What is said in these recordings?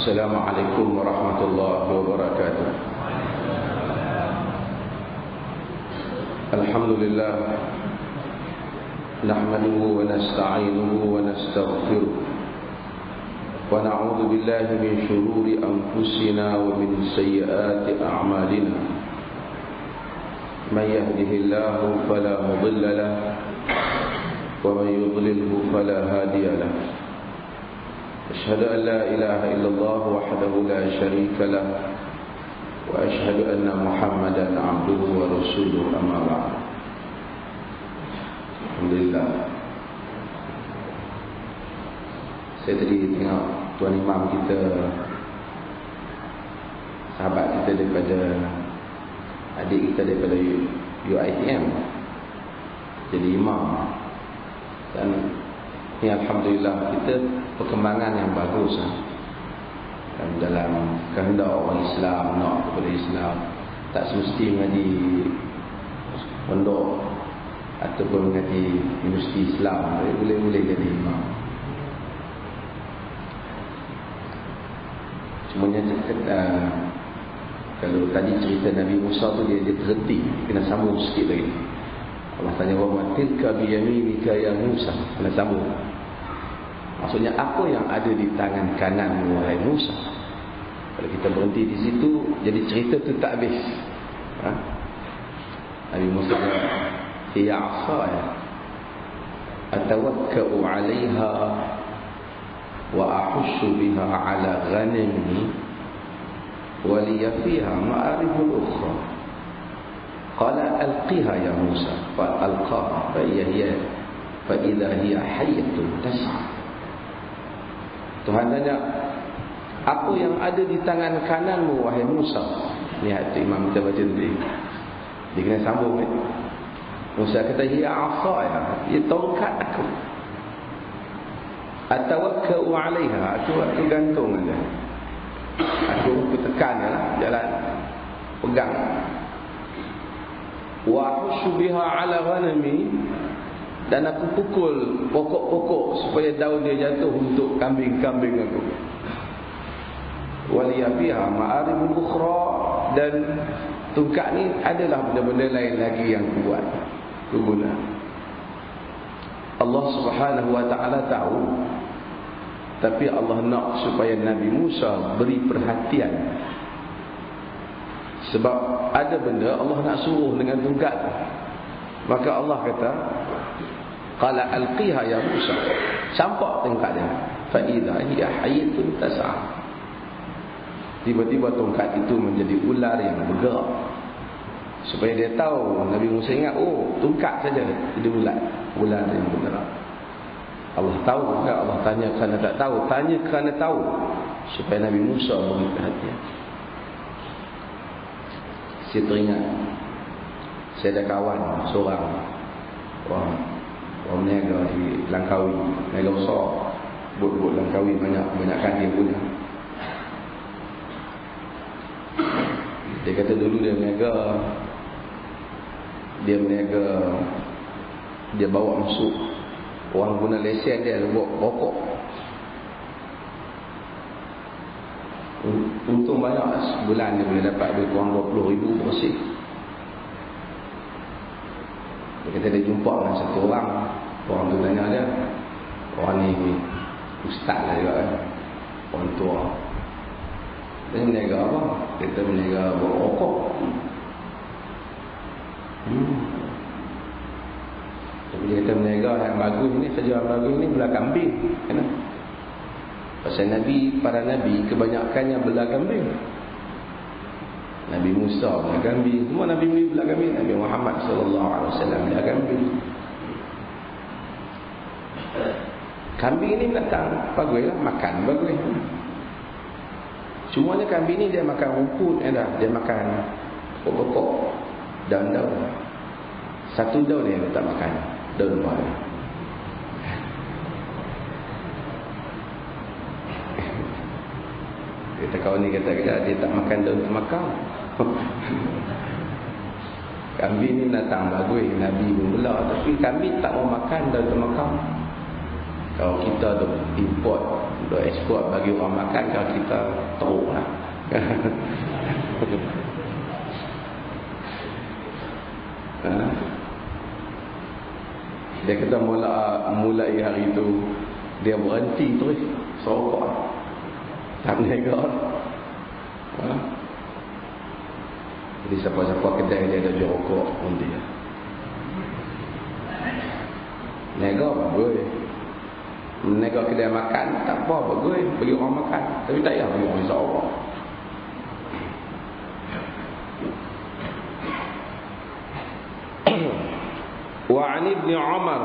Assalamualaikum warahmatullahi wabarakatuh. Alhamdulillah, nahmaduhu wa nasta'inuhu wa nastaghfiruh wa na'udzu billahi min shururi anfusina wa min sayyiati a'malina. Man yahdihillahu fala mudilla lahu wa man yudlilhu fala hadiya lahu. أشهد أن لا إله إلا الله وحده لا شريك له وأشهد أن محمدا عبده ورسوله أما بعد. Alhamdulillah. Saya tadi tengok Tuan Imam kita, sahabat kita daripada, adik kita daripada UiTM, jadi imam. Dan ini Alhamdulillah kita perkembangan yang bagus dan dalam kehendak orang Islam nak kepada Islam, tak semesti mengaji pondok ataupun mengaji universiti Islam, boleh jadi imam. Cumanya kalau tadi cerita Nabi Musa tu dia terhenti, kena sambung sikit lagi. Allah tanya, wa matilka biyaminika ya Musa, kena sambung. Maksudnya apa yang ada di tangan kanan wahai Musa. Kalau kita berhenti di situ, jadi cerita tu tak habis. Nabi Musa kata, hiya asaya atawakkau 'alaiha wa ahussu biha 'ala ghanami wa liya fiha ma'aribul ukhra. Qala alqiha ya Musa, fa alqaha fa idha hiya hayyatun tas'a. Tuhan tanya, apa yang ada di tangan kananmu wahai Musa? Lihat tu imam kita baca tadi, dia kena sambung Musa kata, hiya asaya, ia tongkat aku, atawakkau 'alaiha, aku gantung aja, aku tekan jalan, pegang. Wa ahussu biha 'ala ghanami, dan aku pukul pokok-pokok supaya daun dia jatuh untuk kambing-kambing aku. Waliyafiha ma'aribul ukhra, dan tungkat ni adalah benda-benda lain lagi yang kuat guna. Allah Subhanahu wa ta'ala tahu, tapi Allah nak supaya Nabi Musa beri perhatian. Sebab ada benda Allah nak suruh dengan tungkat. Maka Allah kata, qala alqiha ya Musa, campak tongkat dia, fa idza hiya hayyatun tas'a. Tiba-tiba tongkat itu menjadi ular yang bergerak, supaya dia tahu. Nabi Musa ingat, oh tongkat saja jadi ular yang bergerak. Allah tahu enggak? Allah tanya kerana tak tahu, tanya kerana tahu, supaya Nabi Musa beri perhatian. Saya teringat, saya ada kawan seorang orang meniaga di Langkawi, meniaga besar, bot-bot Langkawi banyakkan dia punya. Dia kata dulu dia bawa masuk, orang guna lesen dia buat rokok. Untung banyak, sebulan dia boleh dapat duit kurang 20,000 bersih. Dia kata dia jumpa dengan satu orang tu tanya dia, orang ni ustaz lah juga kan, orang tua. Dia meniaga apa? Kita meniaga bawa rokok. Tapi dia kata meniaga yang bagus ni, kerja yang bagus ni belah kambing. Kenapa? Pasal para Nabi kebanyakannya belah kambing. Nabi Musa belah kambing, semua Nabi belah kambing. Nabi Muhammad SAW belah kambing. Kambing ni datang bagus lah, makan bagus. Cumanya kambing ni dia makan rumput, dia makan pokok-pokok, daun-daun. Satu daun dia tak makan, daun buah. Kata kawan ni kata dia tak makan daun temakau. Kambing ni datang bagus, Nabi pun belah, tapi kambing tak mau makan daun temakau. Kalau kita tu import, tu ekspor bagi orang makan, kalau kita teruk lah. Dia kata mulai hari itu dia berhenti terus serokok, tak berniaga. Jadi siapa-siapa kedai dia ada jual rokok pun dia niaga bagus. Niaga kedai makan tak apa bagus, bagi orang makan, tapi tak payah bagi orang serokok. Wa an Ibn Umar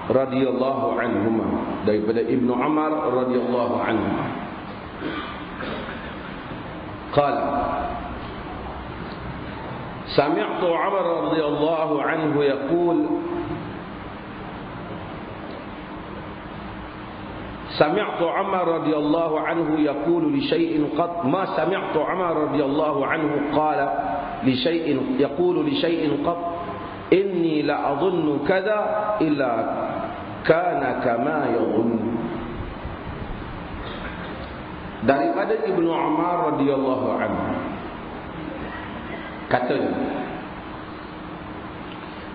radhiyallahu anhuma, daripada Ibn Umar radhiyallahu anhuma qala sami'tu Umar radhiyallahu anhu yaqul سمعت عمر رضي الله عنه يقول لشيء قط ما سمعت عمر رضي الله عنه قال لشيء يقول لشيء قط إني لأظن كذا إلا كان كما يظن. Daripada Ibnu Umar radhiyallahu anhu katanya,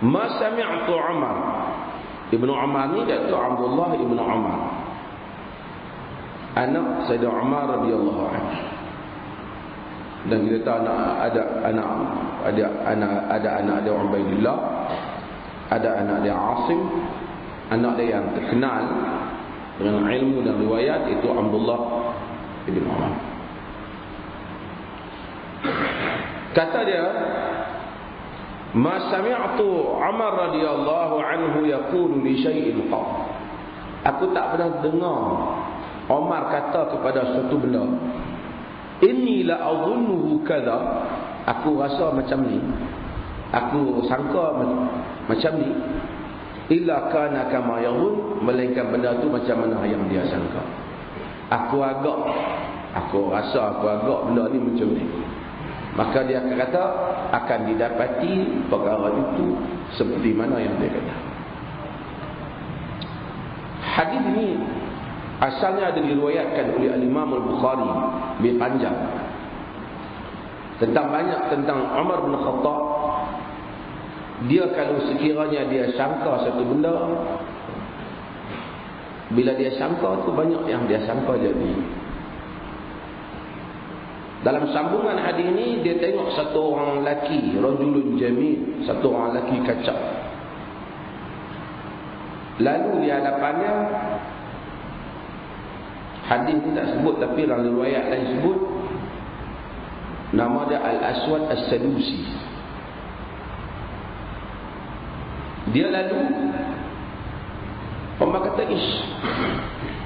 ma sami'tu Umar. Ibnu Umar ni iaitu Abdullah Ibnu Umar, anak Sayyidina Umar radhiyallahu anhu. Dan kita tahu ada anak dia Ubaidillah, ada anak dia Asim, anak dia yang terkenal dengan ilmu dan riwayat itu Abdullah ibn Umar. Kata dia, ma sami'tu Umar radhiyallahu anhu yaqulu li syai'in qat. Aku tak pernah dengar Umar kata kepada suatu benda, inni la adhunnuhu kadza, aku rasa macam ni, aku sangka macam ni, illa kana kama yadhun, melainkan benda tu macam mana yang dia sangka. Aku rasa benda ni macam ni. Maka dia akan kata akan didapati perkara itu seperti mana yang dia kata. Hadis ini asalnya ada diriwayatkan oleh Al-Imam Al-Bukhari lebih panjang tentang Umar bin Khattab. Dia kalau sekiranya dia sangka satu benda, bila dia sangka tu banyak yang dia sangka jadi. Dalam sambungan hadis ini dia tengok satu orang lelaki, rajulun jamil, satu orang lelaki kacak. Lalu di hadapannya, hadis ni tak sebut tapi dalam riwayat lain sebut, nama dia Al-Aswad As-Sadusi. Dia lalu, Umar kata,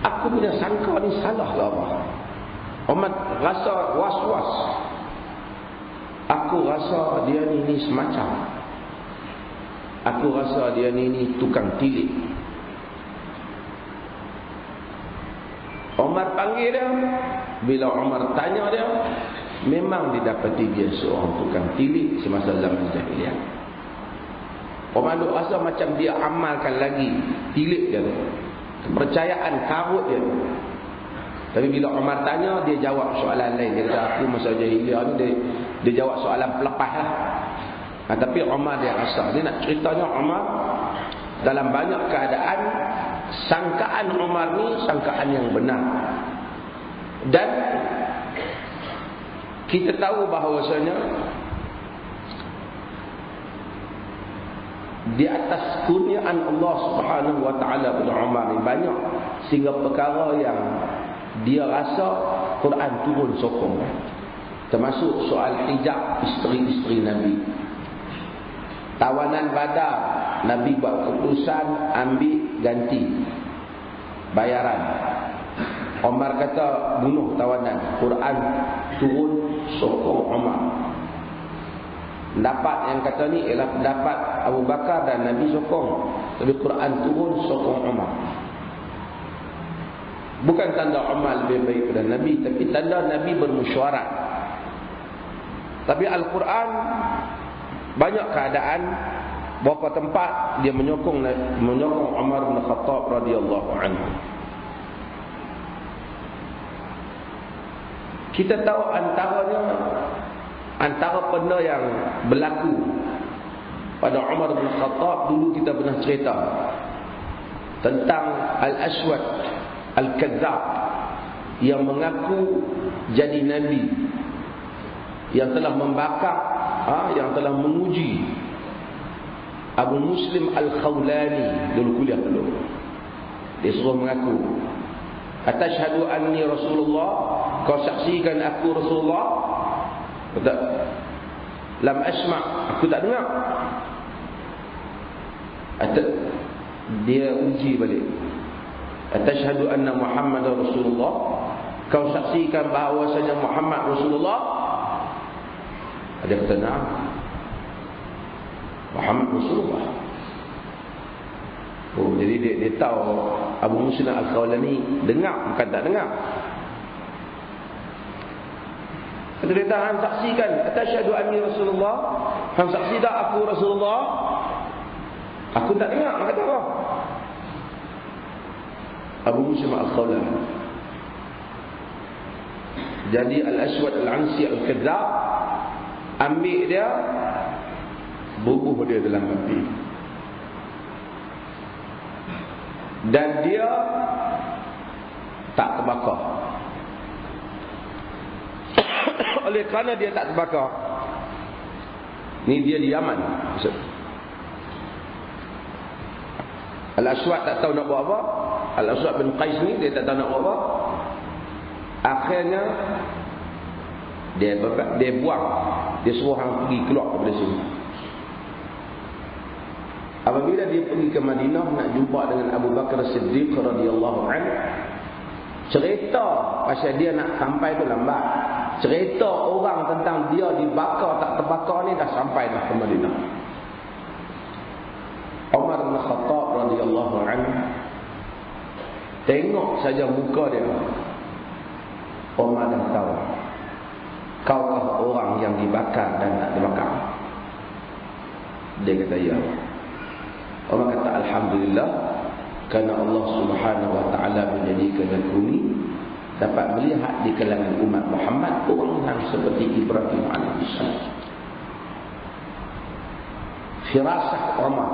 aku punya sangka ni salah ke apa? Umar rasa was-was. Aku rasa dia ni semacam, aku rasa dia ni tukang tilik. Umar panggil dia. Bila Umar tanya dia, memang didapati dia seorang tukang tilik semasa zaman jahiliah. Umar duk rasa macam dia amalkan lagi tilik dia, kepercayaan karut dia. Tapi bila Umar tanya, dia jawab soalan lain. Dia kata aku masa jahiliah ni dia jawab soalan pelepah lah. Tapi Umar dia rasa, dia nak ceritanya Umar dalam banyak keadaan sangkaan Umar ni sangkaan yang benar. Dan kita tahu bahawasanya di atas kurniaan Allah Subhanahu wa taala pada Umar ni banyak, sehingga perkara yang dia rasa Quran turun sokong, termasuk soal hijab isteri-isteri Nabi. Tawanan Badar, Nabi buat keputusan ambil ganti bayaran. Umar kata bunuh tawanan. Quran turun sokong Umar. Pendapat yang kata ni ialah pendapat Abu Bakar dan Nabi sokong, tapi Quran turun sokong Umar. Bukan tanda Umar lebih baik daripada Nabi, tapi tanda Nabi bermusyawarah. Tapi Al-Quran banyak keadaan beberapa tempat dia menyokong Umar bin Khattab radhiyallahu anhu. Kita tahu antara benda yang berlaku pada Umar bin Khattab, dulu kita pernah cerita tentang Al-Aswad Al-Kadzab yang mengaku jadi nabi, yang telah membakar, yang telah menguji Abu Muslim Al-Khawlani dulu kuliah dulu. Dia suruh mengaku, atashhadu anni Rasulullah, kau saksikan aku Rasulullah? Kata, lam asma', aku tak dengar. Dia uji balik, atashhadu anna Muhammad Rasulullah, kau saksikan bahawasanya Muhammad Rasulullah? Dia kata, na'am, Muhammad Rasulullah. Oh, jadi dia tahu Abu Muslim Al-Khawlani dengar, bukan tak dengar. Kata dia, hang saksikan, atashhadu anni Rasulullah, hang saksi tak aku Rasulullah? Aku tak dengar. Kata apa? Abu Muslim Al-Khawlani. Jadi Al-Aswad Al-Ansi Al-Kadzab ambil dia, bubuh dia dalam api, dan dia tak terbakar. Oleh kerana dia tak terbakar, ni dia di Yaman. Al-Aswad tak tahu nak buat apa. Al-Aswad bin Qais ni dia tak tahu nak buat apa. Akhirnya dia buang, dia suruh hang pergi keluar daripada sini. Apabila dia pergi ke Madinah nak jumpa dengan Abu Bakar Siddiq radhiyallahu anhu, cerita pasal dia nak sampai tu lambat. Cerita orang tentang dia dibakar tak terbakar ni dah sampai dah ke Madinah. Umar bin Khattab radhiyallahu anhu tengok saja muka dia, Umar dah tahu, kaukah orang yang dibakar dan tak dibakar? Dia kata, ya. Umar kata, alhamdulillah, kerana Allah Subhanahu wa taala menjadikan aku ni dapat melihat di kalangan umat Muhammad orang yang seperti Ibrahim alaihissalam. Firasah Umar,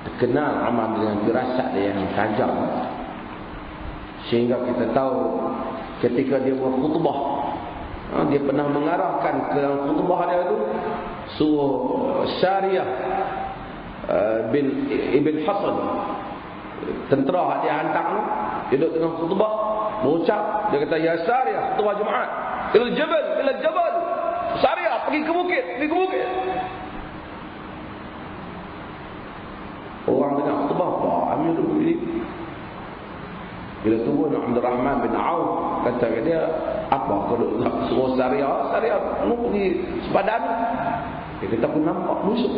terkenal Umar dengan firasat dia yang tajam, sehingga kita tahu ketika dia berkhutbah, dia pernah mengarahkan ke khutbah dia tu suruh Syariah bin Ibn Hasan, tentera dia hantar tu, duduk tengah khutbah berucap, dia kata, ya Syariah, khutbah Jumaat, ila jabal, Syariah, pergi ke bukit. Orang dengar khutbah, Amir duduk begini. Bila turun Abdul Rahman bin Auf, kata dia, apa kalau suruh Syariah nak pergi sepadan? Dia kata, aku nampak musuh,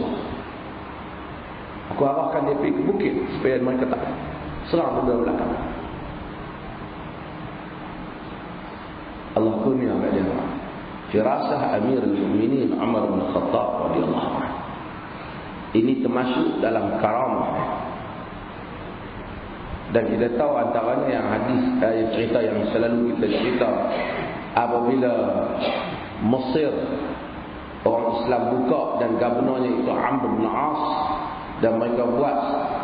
aku arahkan dia pergi ke bukit supaya mereka tak serang dari belakang. Allah kurnia kat dia firasah Amirul Mukminin Umar bin Khattab radhiyallahu anhu. Ini termasuk dalam karamah. Dan kita tahu antaranya yang hadis, cerita yang selalu kita cerita, apabila Mesir orang Islam buka dan gubernurnya itu Amr bin As, dan mereka buat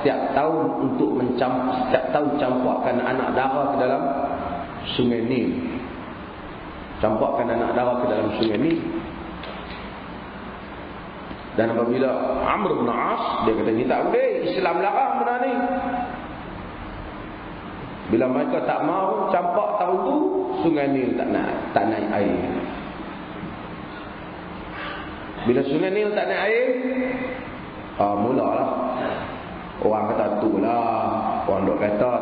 setiap tahun untuk campurkan anak dara ke dalam Sungai Nil. Campurkan anak dara ke dalam Sungai Nil. Dan apabila Amr bin As, dia kata, ni tak boleh, Islam larang benda ni. Bila mereka tak mahu campak tahun tu, Sungai Nil tak naik air. Bila Sungai Nil tak naik air, mulalah orang kata tu lah, orang duk kata,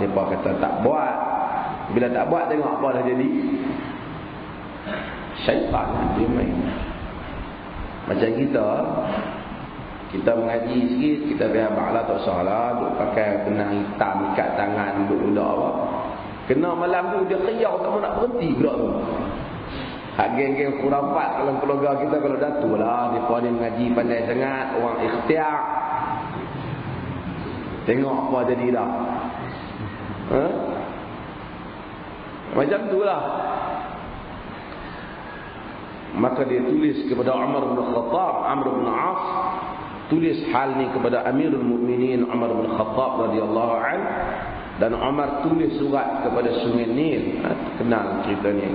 mereka kata tak buat. Bila tak buat, tengok apa dah jadi. Syaitan dia main. Macam kita mengaji sikit, kita biar ba'ala tak salah, duk pakai benang hitam ikat tangan, duk apa. Kena malam tu dia khiyar tak mau nak berhenti pula tu. Geng-geng khurafat dalam keluarga kita kalau datuk lah, mereka ni mengaji pandai sangat, orang ikhtiar. Tengok apa jadi dah. Macam tu lah. Maka dia tulis kepada Umar bin Khattab, Amr bin As, tulis hal ni kepada Amirul Mukminin Umar bin Khattab radhiyallahu an, dan Umar tulis surat kepada Sungai Nil. Kenal cerita ni,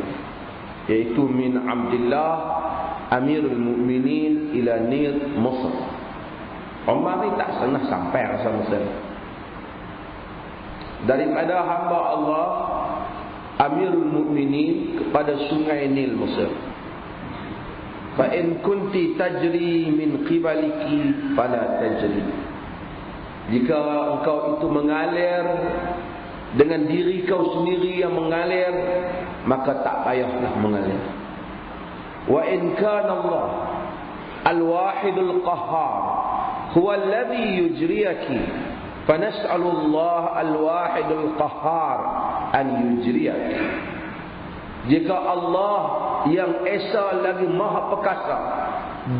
iaitu min Abdullah Amirul Mukminin ila Nil Mesir. Umar ni tak pernah sampai rasa Mesir. Daripada hamba Allah Amirul Mukminin kepada Sungai Nil Mesir. Fa in kunti tajri min qibaliki fala tajri. Jika engkau itu mengalir dengan diri kau sendiri yang mengalir, maka tak payahlah mengalir. Wa in kana Allah al-wahidul qahhar huwa alladhi yujriyaki, fanas'alu Allah al-wahidul qahhar an yujriyaki. Jika Allah yang esa lagi maha perkasa,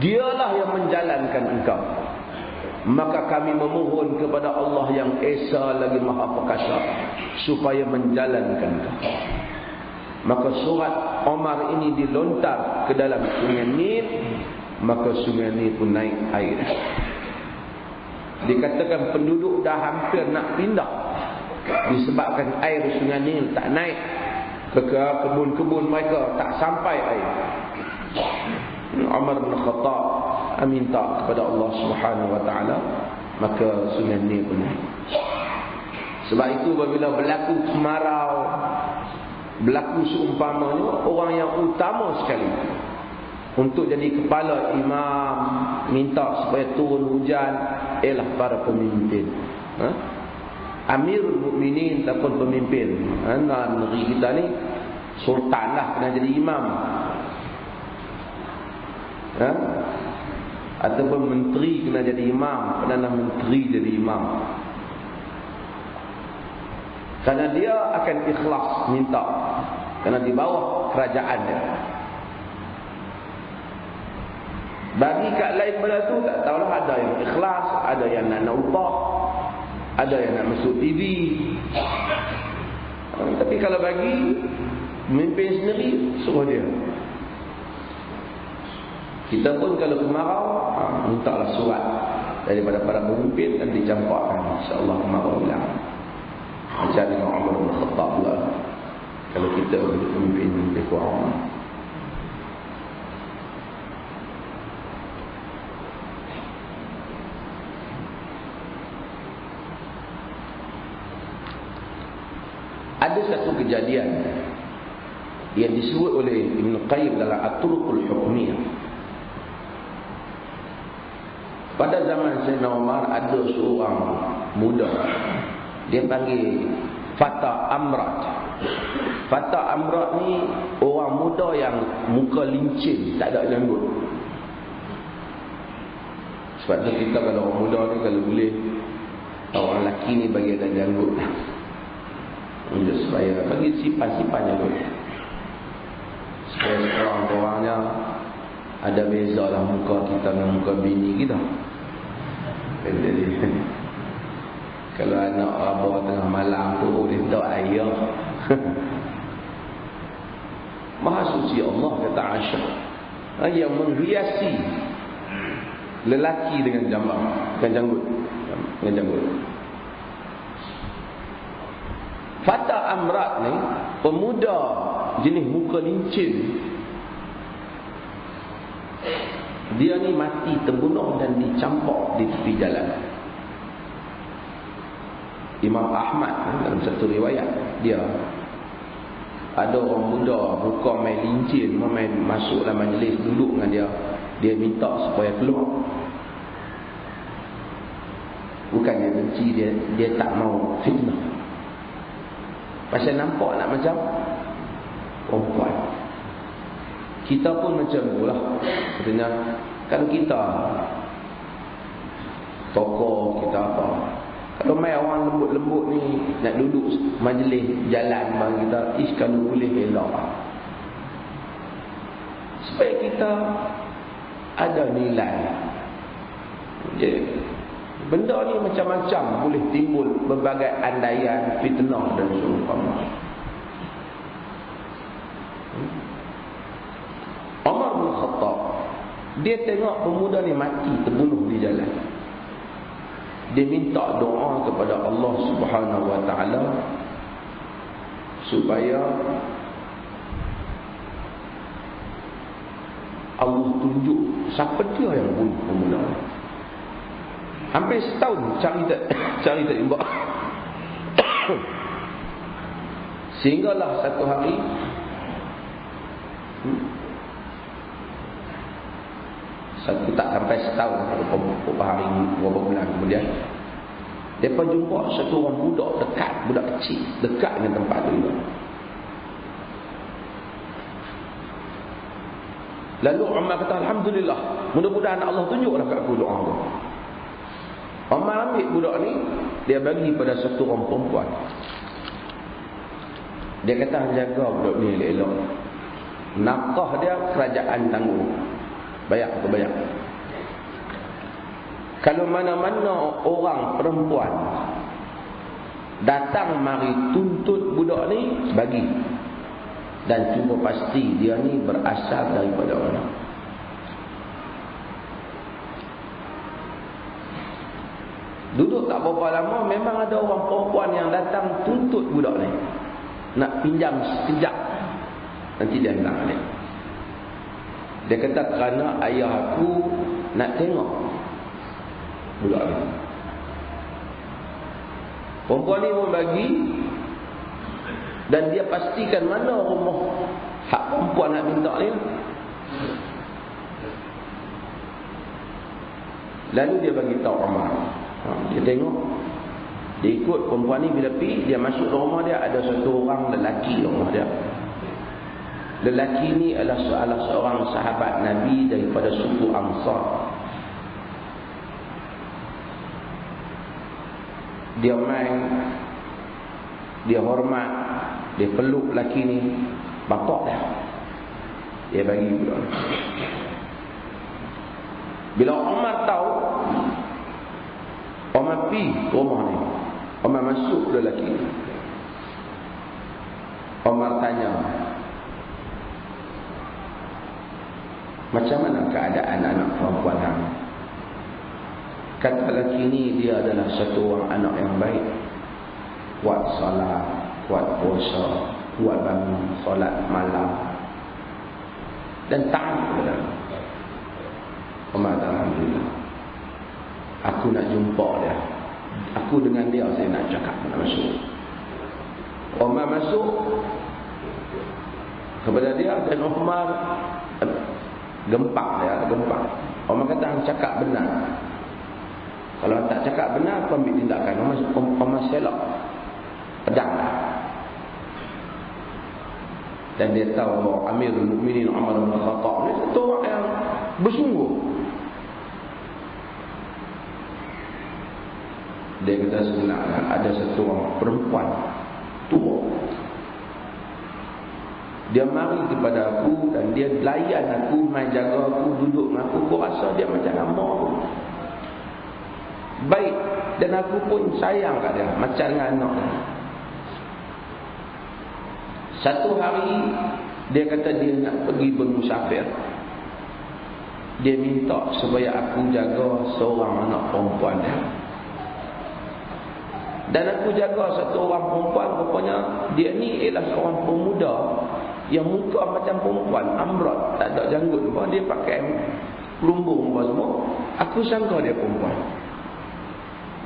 dialah yang menjalankan engkau, maka kami memohon kepada Allah yang esa lagi maha perkasa supaya menjalankan engkau. Maka surat Umar ini dilontar ke dalam Sungai Nil, maka Sungai Nil pun naik air. Dikatakan penduduk dah hampir nak pindah disebabkan air Sungai Nil tak naik ke kebun-kebun mereka, tak sampai air. Umar bin Khattab minta kepada Allah Subhanahu wa taala, maka Sungai Nil pun naik. Sebab itu apabila berlaku kemarau, berlaku seumpamanya, orang yang utama sekali untuk jadi kepala imam minta supaya turun hujan ialah para pemimpin. Amirul Mukminin ataupun pemimpin. Negeri kita ni sultan lah kena jadi imam. Ataupun menteri kena jadi imam, Perdana Menteri jadi imam. Kerana dia akan ikhlas minta, kerana di bawah kerajaan dia. Bagi kat lain pada tu tak tahulah, ada yang ikhlas, ada yang nak upah, ada yang nak masuk TV. Tapi kalau bagi pemimpin sendiri, suruh dia. Kita pun kalau kemarau, mintalah surat daripada para pemimpin dan dicampakkan, insya-Allah kemarau hilang. Macam dengan Umar bin Khattab pula, kalau kita pemimpin lebih kurang. Ada satu kejadian yang disebut oleh Ibn Qayyim dalam At-Turuqul Hukmiyah. Pada zaman Sayyidina Umar ada seorang muda, dia panggil Fata Amrat. Fata Amrat ni orang muda yang muka lincin, tak ada janggut. Sebab tu kita kalau orang muda ni, kalau boleh orang lelaki ni bagi ada janggut, supaya bagi sipan-sipannya tu, supaya seorang-orangnya ada beza lah muka kita dengan muka bini kita. Jadi kalau anak abah tengah malam tu dia tak ayah. Maha suci Allah kata Aisyah, yang menghiasi lelaki dengan jambang, dengan janggut, dengan janggut. Fata Amrat ni pemuda jenis muka lincin. Dia ni mati terbunuh dan dicampak di tepi jalan. Imam Ahmad dalam satu riwayat, dia ada orang muda muka main lincin, main masuk dalam majlis, duduk dengan dia, dia minta supaya keluar. Bukan dia benci, dia tak mau fitnah. Pasal nampak nak macam perempuan. Kita pun macam itulah. Katanya, kalau kita tokoh, kita apa, kalau mai orang lembut-lembut ni nak duduk majlis jalan bang kita, kalau boleh elok. kata ada nilai. Benda ni macam-macam boleh timbul berbagai andaian, fitnah dan seumpamanya. Umar bin Khattab, dia tengok pemuda ni mati terbunuh di jalan. Dia minta doa kepada Allah Subhanahu wa taala supaya Allah tunjuk siapa dia yang bunuh pemuda ni. Hampir setahun cari tak jumpa. Sehinggalah satu hari tak sampai setahun, beberapa hari, beberapa bulan kemudian, mereka jumpa satu orang budak kecil dekat dengan tempat itu. Lalu Umar kata, alhamdulillah, mudah-mudahan Allah tunjuklah kat aku doa aku. Umar ambil budak ni, dia bagi pada satu orang perempuan. Dia kata, jaga budak ni elok-elok. Nafkah dia kerajaan tanggung. Bayar. Kalau mana-mana orang perempuan datang mari tuntut budak ni, bagi. Dan cuba pasti dia ni berasal daripada orang. Duduk tak berapa lama, memang ada orang perempuan yang datang tuntut budak ni, nak pinjam sekejap, nanti dia hilang balik. Dia kata kerana ayah aku nak tengok budak ni. Perempuan ni pun bagi, dan dia pastikan mana rumah hak perempuan nak minta ni. Lalu dia bagi tahu Umar. Dia tengok, dia ikut perempuan ni, bila pergi dia masuk rumah dia, ada satu orang lelaki rumah dia. Lelaki ni adalah salah seorang sahabat Nabi daripada suku Ansar. Dia main, dia hormat, dia peluk lelaki ni, bapak dah. Dia bagi budak ni. Bila Umar tahu, Umar pergi rumah ni, Umar masuk lelaki ni. Umar tanya, macam mana keadaan anak perempuan hang? Kata lelaki ni, dia adalah satu orang anak yang baik, kuat salat, kuat puasa, kuat bangun solat malam, dan taat kepada Allah. Umar, alhamdulillah, aku nak jumpa dia. Aku dengan dia saya nak cakap, nak masuk. Umar masuk kepada dia, dan Umar gempak dia, gempak. Umar kata, hang cakap benar. Kalau tak cakap benar, aku ambil tindakan. Umar selok pedang dah. Dan dia tahu bahawa Amirul Mukminin Umar bin Khattab ni satu orang yang bersungguh. Dia kata, sebenarnya ada satu orang perempuan tua, dia mari kepada aku dan dia layan aku, main jaga aku, duduk dengan aku. Aku rasa dia macam nama aku, baik, dan aku pun sayang kat dia macam dengan anak dia. Satu hari dia kata dia nak pergi bermusafir. Dia minta supaya aku jaga seorang anak perempuan dia. Dan aku jaga satu orang perempuan, rupanya dia ni ialah seorang pemuda yang muka macam perempuan, amrat, tak ada janggut pun. Dia pakai lumbung apa semua. Aku sangka dia perempuan.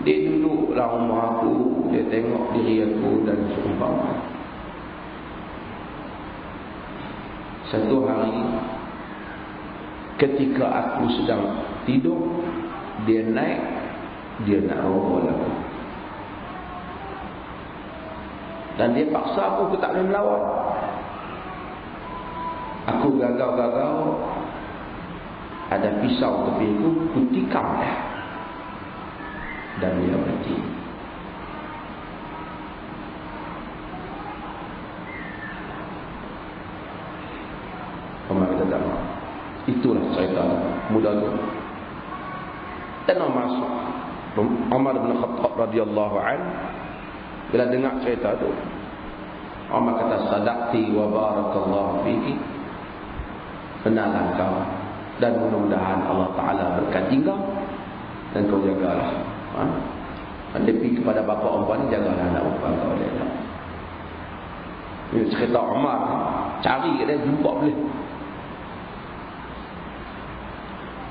Dia duduklah rumah aku, dia tengok diri aku dan seumpama. Satu hari ketika aku sedang tidur, dia naik, dia nak rogol aku. Dan dia paksa aku tak boleh melawan. Aku gagal-gagal, ada pisau tepi aku, aku tikam dia. Dan dia mati. Umar kata, tak maaf. Dan masuk Umar bin Khattab radhiyallahu an, bila dengar cerita tu, Umar kata, sadaqti wa barakallahu fiki, benarlah kau, dan mudah-mudahan Allah Ta'ala berkati kau, dan kau jagalah. Anda pergi kepada bapa perempuan ni, jagalah anak perempuan kau dia. Ini cerita Umar, cari dia, jumpa boleh.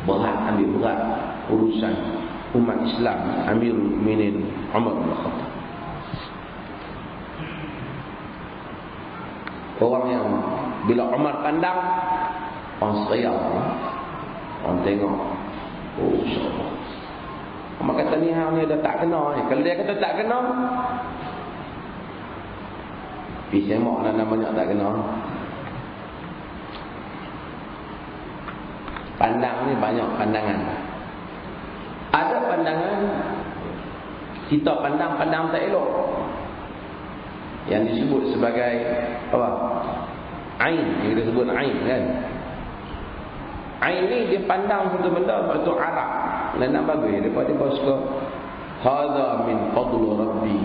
Berat, ambil berat urusan umat Islam, Amirul Mukminin Umar bin Khattab. Orang yang bila Umar pandang, orang seriau, orang tengok, oh insyaAllah. Umar kata ni hang ni dah tak kena. Kalau dia kata tak kena, pergi semak lah namanya tak kena. Pandang ni banyak pandangan. Ada pandangan kita pandang tak elok, yang disebut sebagai apa? Ain, yang kita sebut ain kan. Ain ni dia pandang satu benda sebab tu Arab. Dan nak bagus daripada dia suka hadza min fadli rabbi.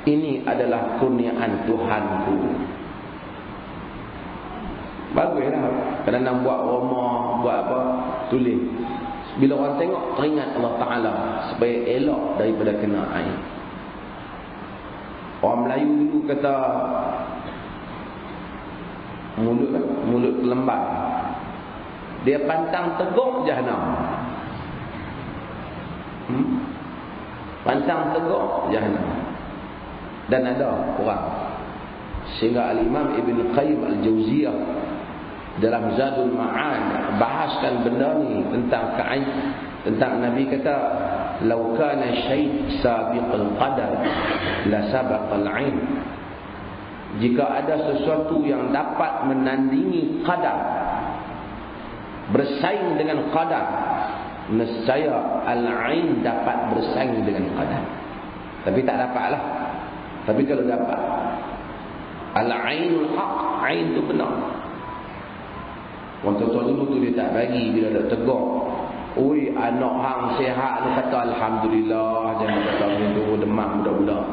Ini adalah kurniaan Tuhanku. Baguslah. Kadang-kadang buat rumah, buat apa, tulis. Bila orang tengok, teringat Allah Ta'ala supaya elok daripada kena air. Orang Melayu dulu kata mulut lembat, dia pantang teguk jahanam. Pantang teguk jahanam. Dan ada orang, sehingga Al-Imam Ibn Qayyim Al-Jawziyah dalam Zadul Ma'ad bahaskan benda ni tentang ka'in, tentang Nabi kata, "Lau kana syai' sabiqal qadar la sabaqal 'ain." Jika ada sesuatu yang dapat menandingi qadar, bersaing dengan qadar, nescaya al-'ain dapat bersaing dengan qadar. Tapi tak dapatlah. Tapi kalau dapat, al-'ainul haq, 'ain tu benar. Orang tua dulu tu dia tak bagi bila dah tegur. Oi, anak hang sihat ni kata alhamdulillah, jangan kata tu demam budak-budak.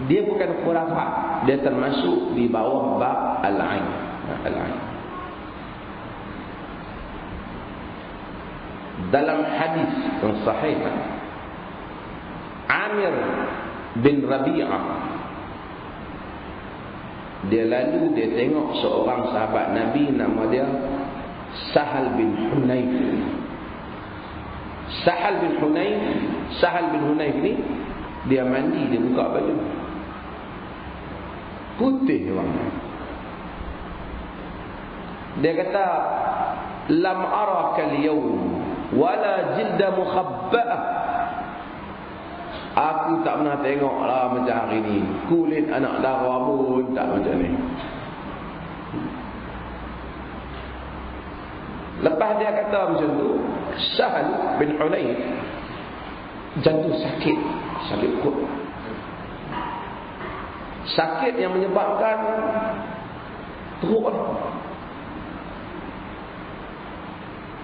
Dia bukan khurafat, dia termasuk di bawah bab al-'ain. Al-'ain. Dalam hadis yang sahih, Amir bin Rabi'ah, dia lalu, dia tengok seorang sahabat Nabi, nama dia Sahal bin Hunayf. Sahal bin Hunayf ni, dia mandi, dia buka baju putih warna. Dia kata, lam araka al-yawm wala jilda mukhabba'ah. Aku tak pernah tengok lah macam hari ni, kulit anak darah pun tak macam ni. Lepas dia kata macam tu, Sahal bin Hunayf jatuh sakit kuat. Sakit yang menyebabkan teruk.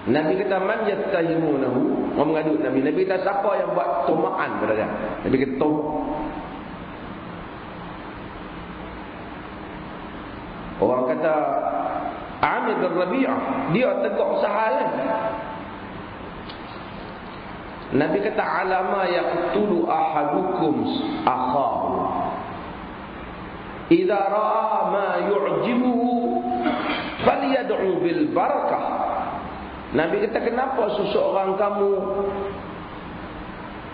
Nabi kata, man yattahimunahu, orang mengadu Nabi. Nabi kata, siapa yang buat tumakan pada dia? Nabi kata, tumak. Orang kata Amir bin Rabi'ah, dia tegak Sahal. Nabi kata, alama yaqtulu ahadukum akhahu idza ra'a ma yu'jibuhu falyad'u bil barakah. Nabi kata, kenapa seseorang kamu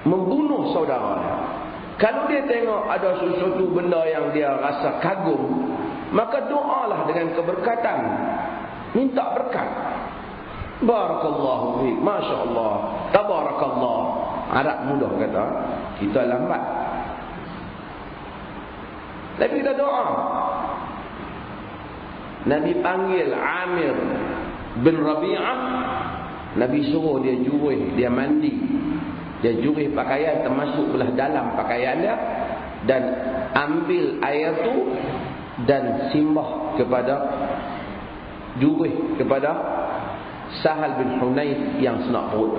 membunuh saudara? Kalau dia tengok ada sesuatu benda yang dia rasa kagum, maka doalah dengan keberkatan, minta berkat. Barakallahu fiik, masya-Allah, tabarakallah. Arab mudah kata, kita lambat. Nabi kita doa. Nabi panggil Amir bin Rabi'ah, Nabi suruh dia jurih, dia mandi, dia jurih pakaian termasuk belah dalam pakaian dia, dan ambil air tu dan simbah kepada, jurih kepada Sahal bin Hunayf yang senak perut.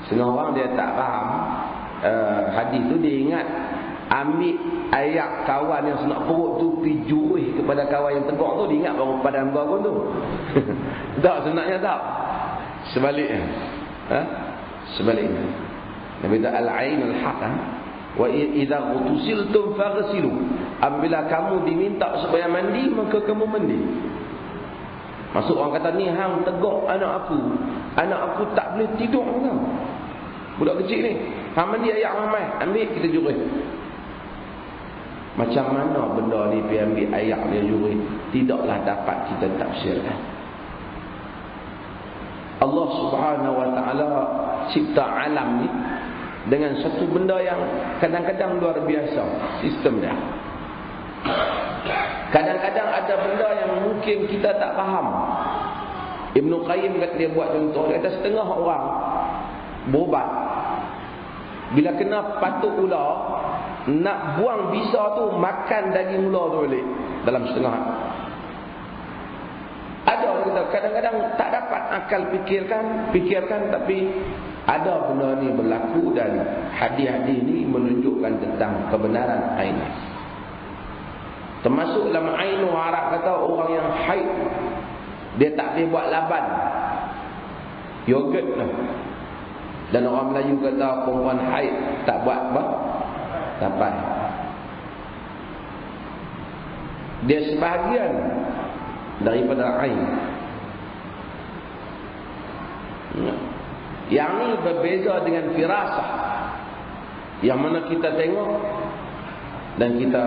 Setengah orang dia tak faham hadis tu, dia ingat ambil ayak kawan yang senak perut tu pergi jurih kepada kawan yang tegak tu, dia ingat baru pada hamba pun tu. Tak, sebenarnya tak. Sebaliknya. Sebaliknya. Nabi kata al-ainul haq. Wa idza ghusiltum faghsilu. Apabila kamu diminta supaya mandi, maka kamu mandi. Maksud orang kata ni hang tegak anak aku tak boleh tidur kau. Budak kecil ni, hang mandi ayak ramai, ambil kita jurih. Macam mana benda ni pergi ambil ayak dia jurih, tidaklah dapat kita tafsirkan. Allah Subhanahu wa taala cipta alam ni dengan satu benda yang kadang-kadang luar biasa sistem dia. Kadang-kadang ada benda yang mungkin kita tak faham. Ibn Qayyim kata, dia buat contoh, dia kata setengah orang berubat, bila kena patuk ular, nak buang bisa tu makan daging ular tu balik dalam setengah. Ada kita kadang-kadang tak dapat akal fikirkan, tapi ada benda ni berlaku dan hadis-hadis ni menunjukkan tentang kebenaran ain. Termasuk dalam ainu Arab kata orang yang haid dia tak boleh buat laban, yogurt lah. Dan orang Melayu kata perempuan haid tak buat apa? Laban. Dia sebahagian daripada ain. Yang ni berbeza dengan firasah, yang mana kita tengok dan kita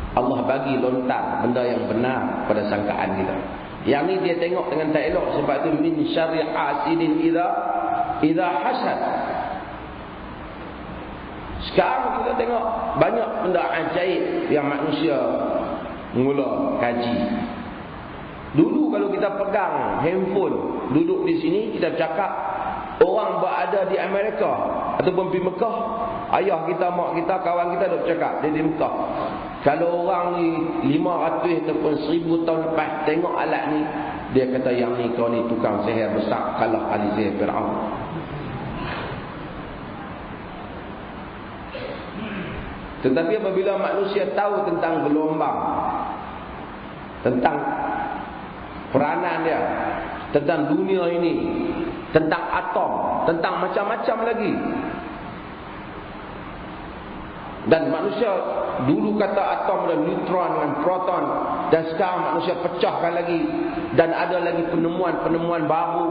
Allah bagi lontar benda yang benar pada sangkaan kita. Yang ni dia tengok dengan tak elok, sebab itu min syarri hasidin idza hasad. Sekarang kita tengok banyak benda ajaib yang manusia mula kaji. Dulu kalau kita pegang handphone, duduk di sini kita bercakap, orang berada di Amerika ataupun di Mekah, ayah kita, mak kita, kawan kita dah bercakap dia di Mekah. Kalau orang ni 500 ataupun 1000 tahun lepas tengok alat ni, dia kata yang ni kau ni tukang sihir besar, kalah ahli sihir Fir'aun. Tetapi apabila manusia tahu tentang gelombang, tentang peranan dia, tentang dunia ini, tentang atom, tentang macam-macam lagi. Dan manusia dulu kata atom dan neutron dan proton, dan sekarang manusia pecahkan lagi, dan ada lagi penemuan-penemuan baru,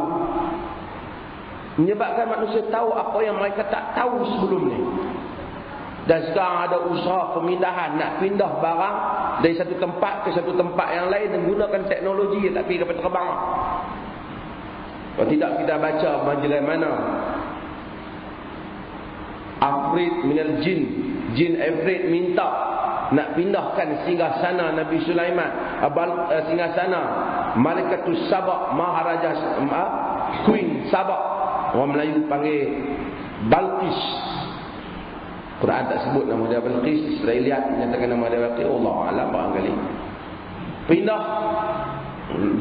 menyebabkan manusia tahu apa yang mereka tak tahu sebelum ni. Dan sekarang ada usaha pemindahan, nak pindah barang dari satu tempat ke satu tempat yang lain menggunakan teknologi, tapi dapat terbang. Kalau tidak kita baca majalah mana, Afrid minal jin Afrid minta nak pindahkan singgahsana Nabi Sulaiman, singgahsana Malikatus Sabak, Maharaja Queen Sabak, orang Melayu panggil Balqis. Quran tak sebut nama dia Balqis, Israeliat menyatakan nama dia Balqis. Allah alam barangkali. Pindah,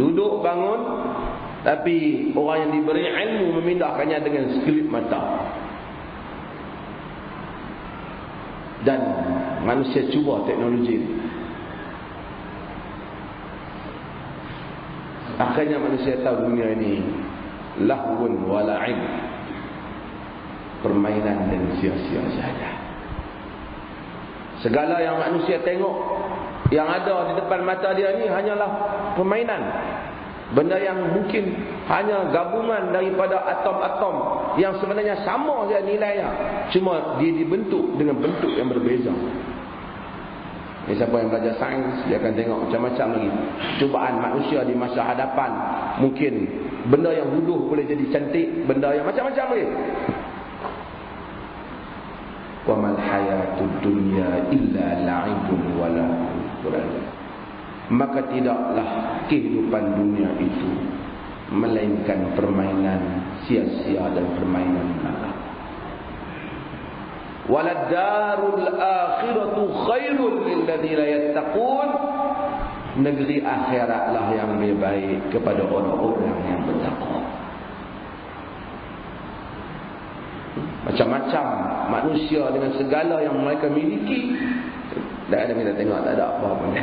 duduk bangun, tapi orang yang diberi ilmu memindahkannya dengan sekelip mata. Dan manusia cuba teknologi. Akhirnya manusia tahu dunia ini lahwun wa la'ib, permainan dan sia-sia saja. Segala yang manusia tengok, yang ada di depan mata dia ni hanyalah permainan. Benda yang mungkin hanya gabungan daripada atom-atom yang sebenarnya sama saja nilainya, cuma dia dibentuk dengan bentuk yang berbeza. Siapa yang belajar sains, dia akan tengok macam-macam lagi cubaan manusia di masa hadapan. Mungkin benda yang bodoh boleh jadi cantik, benda yang macam-macam lagi. Wa mal hayatud dunya illa la'ibun wa lahun. Maka tidaklah kehidupan dunia itu melainkan permainan sia-sia dan permainan belaka. Walad darul akhiratu khairul lil ladzina yattaqun negeri akhiratlah yang lebih baik kepada orang-orang yang bertakwa. Macam-macam manusia dengan segala yang mereka miliki, tak ada kita tengok, tak ada apa pun.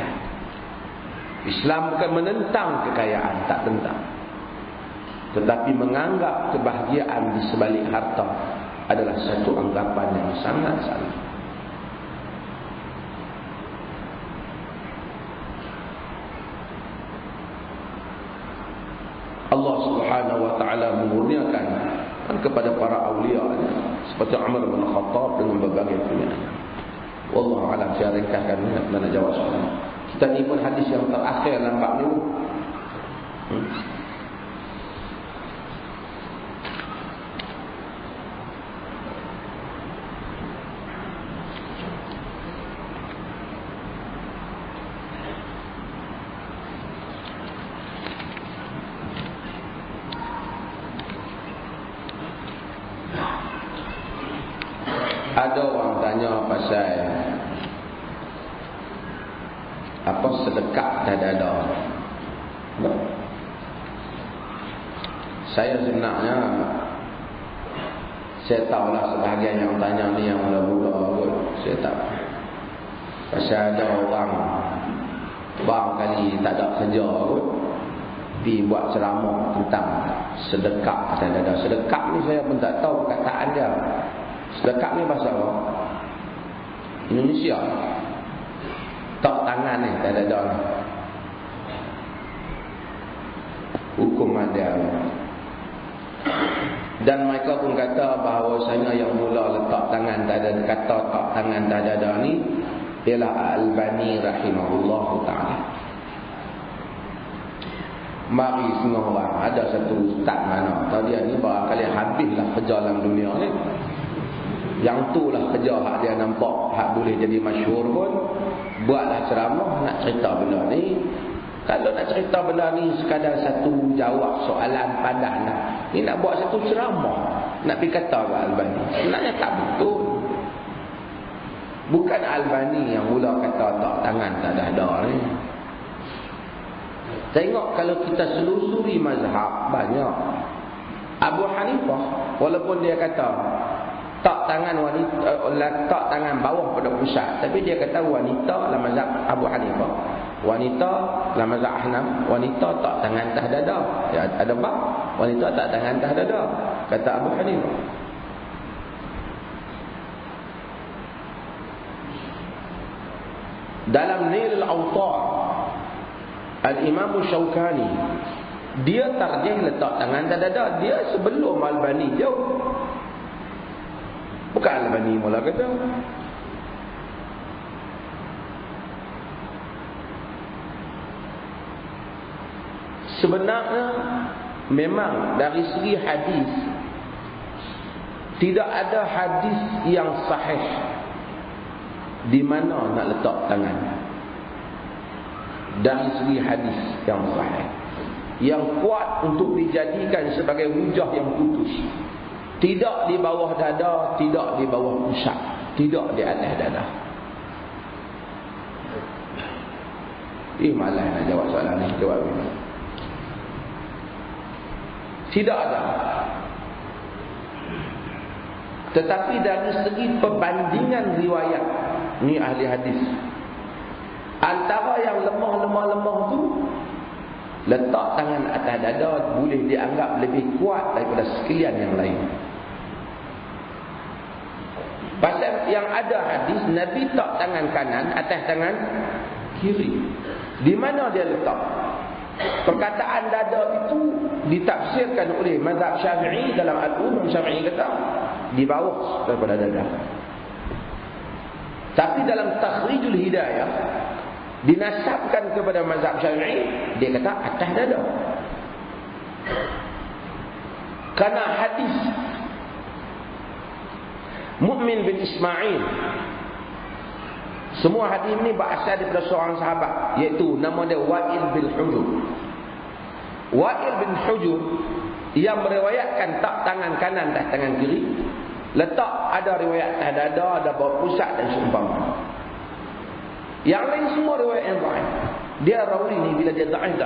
Islam bukan menentang kekayaan, tak tentang, tetapi menganggap kebahagiaan di sebalik harta adalah satu anggapan yang sangat salah. Allah Subhanahu wa taala mengurniakan kepada para awliya seperti Umar bin Khattab dengan berbagai firman. Wallahu a'lam. Saya ringkaskan dan jawab soalan. Kita ni pun hadis yang terakhir nampak ni. Ada orang tanya pasal apa sedekah tak ada. Saya sebenarnya saya tahulah sebahagian yang tanya ni yang mula-mula kot. Saya tahu. Pasal ada orang barangkali tak ada kerja kot, pergi buat ceramah tentang sedekah tak ada. Sedekah ni saya pun tak tahu perkataan dia. Sedekah ni bahasa apa? Indonesia. Tak tangan ni, tak ada ni. Hukum ada. Dan mereka pun kata bahawasanya yang mula letak tangan tak ada, kata tak tangan tak ada ni ialah Al-Albani rahimahullah ta'ala. Mari setengah orang, ada satu ustaz mana, tahu dia ni barangkali habislah kerja dalam dunia ni. Yang tu lah kerja hak dia nampak hak boleh jadi masyhur pun, buatlah ceramah nak cerita benda ni. Kalau nak cerita benda ni sekadar satu jawab soalan padan, ni nak buat satu ceramah, nak pergi kata ke Albani, sebenarnya tak betul. Bukan Albani yang mula kata tak tangan tak ada ni. Tengok kalau kita selusuri mazhab banyak. Abu Hanifah walaupun dia kata tak tangan wanita, tak tangan bawah pada pusat, tapi dia kata wanita dalam mazhab Abu Hanifah, wanita dalam mazhab Ahnaf, wanita tak tangan atas dada. Ya, ada bab wanita tak tangan atas dada, kata Abu Hanifah. Dalam Nail al-Awtar, Al-Imam Syaukani dia tarjih letak tangan atas dada, dia sebelum Albani jauh. Bukan Albani mula kata. Sebenarnya memang dari segi hadis tidak ada hadis yang sahih di mana nak letak tangan. Dari segi hadis yang sahih yang kuat untuk dijadikan sebagai hujah yang putus. Tidak di bawah dada, tidak di bawah pusat, tidak di atas dada. Malah nak jawab soalan ni, jawab ni. Tidak ada. Tetapi dari segi perbandingan riwayat, ni ahli hadis, antara yang lemah tu, letak tangan atas dada boleh dianggap lebih kuat daripada sekalian yang lain. Pasal yang ada hadis Nabi tak tangan kanan atas tangan kiri. Di mana dia letak? Perkataan dada itu ditafsirkan oleh mazhab Syafi'i dalam Al-Umm. Syafi'i kata di bawah daripada dada. Tapi dalam Takhrijul Hidayah dinasabkan kepada mazhab Syafi'i, dia kata atas dada. Karena hadis Mu'min bin Ismail, semua hadis ni berasal daripada seorang sahabat, iaitu nama dia Wa'il bin Hujur. Wa'il bin Hujur yang meriwayatkan tak tangan kanan atas tangan kiri, letak ada riwayat atas dada, ada bawah pusat dan seumpama. Yang lain semua riwayat yang dhaif. Dia rawi ni bila dia da'if.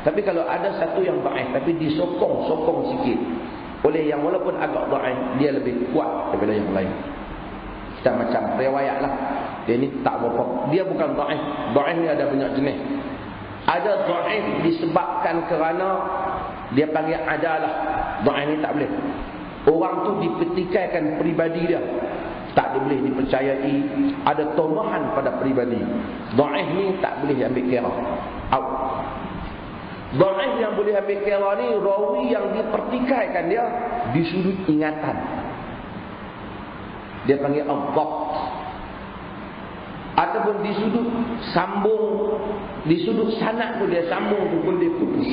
Tapi kalau ada satu yang da'if tapi disokong sikit oleh yang walaupun agak da'if, dia lebih kuat daripada yang lain. Kita macam riwayat lah. Dia ni tak berapa. Dia bukan da'if. Da'if ni ada banyak jenis. Ada da'if disebabkan kerana dia panggil adalah. Da'if ni tak boleh. Orang tu dipertikaikan peribadi dia, tak boleh dipercayai, ada tomahan pada peribadi. Da'if ni tak boleh ambil kira. Out. Da'if yang boleh ambil kira ni rawi yang dipertikaikan dia di sudut ingatan. Dia panggil al-dhabt. Ataupun di sudut sambung, di sudut sanad tu dia sambung tu pun dia putus.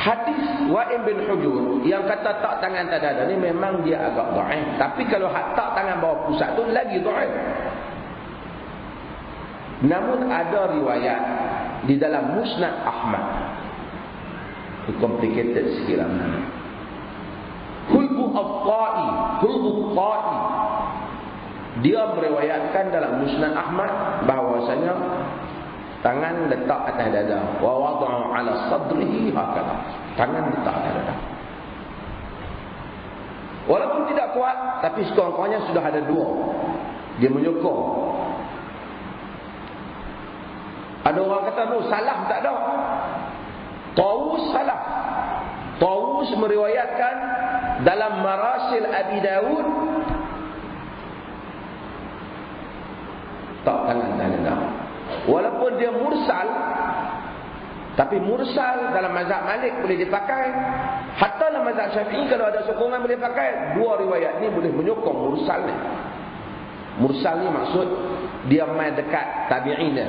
Hadis Wa'il bin Hujur yang kata tak tangan tak dada ni memang dia agak dhaif. Tapi kalau tak tangan bawah pusat tu lagi dhaif. Namun ada riwayat di dalam Musnad Ahmad. Itu complicated sikit lah. Hulbu al-Ta'i, dia meriwayatkan dalam Musnad Ahmad bahawasanya tangan letak atas dada, wa wada'a 'ala sadrihi hakala. Tangan letak atas dada. Walaupun tidak kuat, tapi sekurang-kurangnya sudah ada dua. Dia menyokong. Ada orang kata tu salah, tak ada. Tawus salah. Tawus meriwayatkan dalam Marasil Abi Dawud tak tangan dada. Walaupun dia mursal, tapi mursal dalam mazhab Malik boleh dipakai. Hatta dalam mazhab Syafi'i kalau ada sokongan boleh pakai. Dua riwayat ni boleh menyokong mursal ni. Mursal ni maksud dia mai dekat tabi'in dia.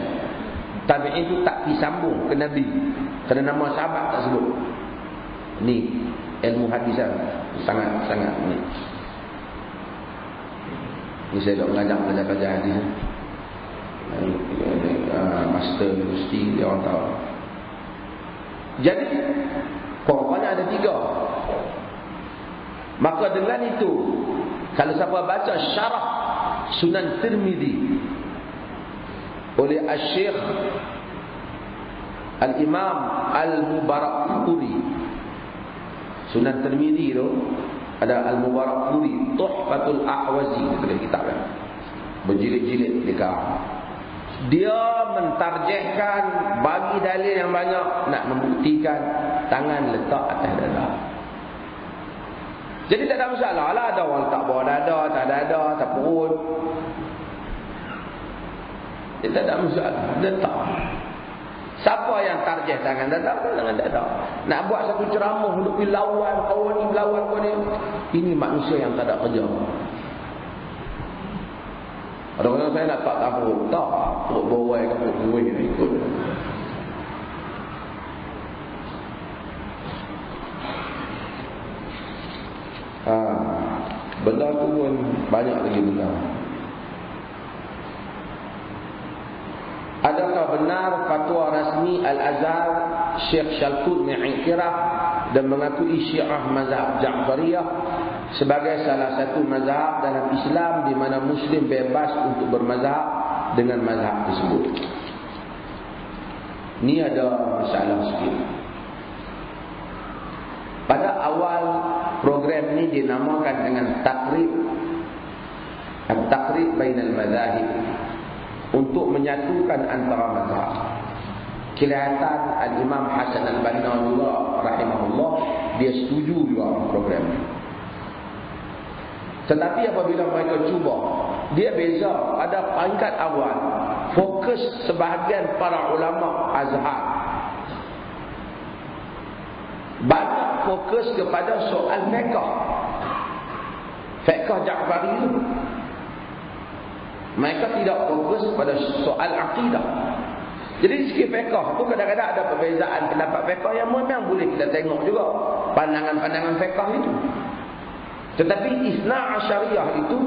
Tabi'in tu tak disambung ke Nabi, kerana nama sahabat tak sebut. Ni ilmu hadis sangat ni. Ni saya dah belajar hadis. Master universiti dia orang tahu. Jadi pokoknya ada 3. Maka dengan itu, kalau siapa baca syarah Sunan Tirmizi oleh Al-Syekh Al-Imam Al-Mubarakfuri, Sunan Tirmizi tu ada Al-Mubarakfuri, Tuhfatul Ahwazi, itu kitab dia. Berjilid-jilid dekat. Dia mentarjihkan bagi dalil yang banyak nak membuktikan tangan letak atas dada. Jadi tak ada masalah lah. Ada orang tak bawa dada, tak dada, tak perut. Dia tak ada masalah. Letak. Siapa yang tarjih tangan dada? Tangan dada. Nak buat satu ceramah untuk pergi lawan kawan ni, melawan kawan ni. Ini manusia yang tak ada kerja. Ada orang saya nak tak perut. Tak. Perut bawai ke perut buih ni ikut. Benda tu pun banyak lagi benda. Adakah benar fatwa rasmi Al-Azhar Syekh Syalkut mengiktiraf dan mengakui Syiah mazhab Ja'fariyah sebagai salah satu mazhab dalam Islam di mana Muslim bebas untuk bermazhab dengan mazhab tersebut? Ni ada masalah sikit. Pada awal program ni dinamakan dengan takrib, at-takrib bainal mazahib, untuk menyatukan antara mazhab. Kelihatan Al-Imam Hasan Al-Banna juga rahimahullah, dia setuju juga program ni. Tetapi apabila mereka cuba, dia beza. Ada peringkat awal, fokus sebahagian para ulama Azhar banyak fokus kepada soal fiqh Ja'fari itu. Mereka tidak fokus pada soal akidah. Jadi segi fiqh tu kadang-kadang ada perbezaan pendapat fiqh yang memang boleh kita tengok juga pandangan-pandangan fiqh itu. Tetapi Isna' Asyariyah itu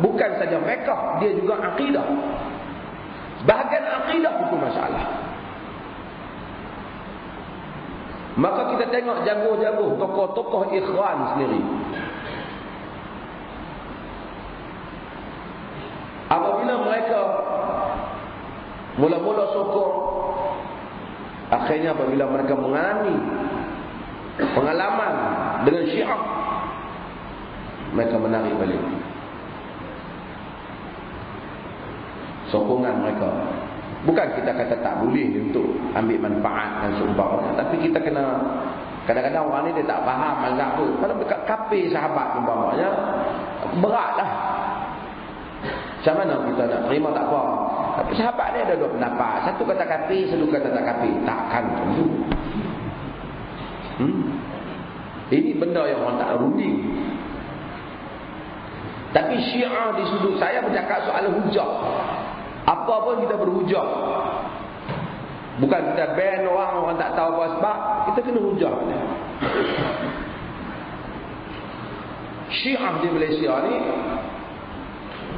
bukan saja fiqh, dia juga akidah. Bahagian akidah itu masalah. Maka kita tengok jago-jago tokoh-tokoh ikhwan sendiri. Mula-mula sokong. Akhirnya apabila mereka mengalami pengalaman dengan Syiah, mereka menarik balik sokongan mereka. Bukan kita kata tak boleh untuk ambil manfaat dan seumpamanya, tapi kita kena, kadang-kadang orang ni dia tak faham mazhab tu. Kalau dekat kafir sahabat umpamanya, beratlah. Macam mana kita nak terima, tak apa. Tapi sahabat ni ada dua pendapat. Satu kata kafir, satu kata tak kafir. Takkan tentu. Ini benda yang orang tak runding. Tapi Syiah di sudut saya bercakap soal hujah. Apa pun kita berhujah. Bukan kita ban orang tak tahu apa sebab. Kita kena hujah. Syiah di Malaysia ni,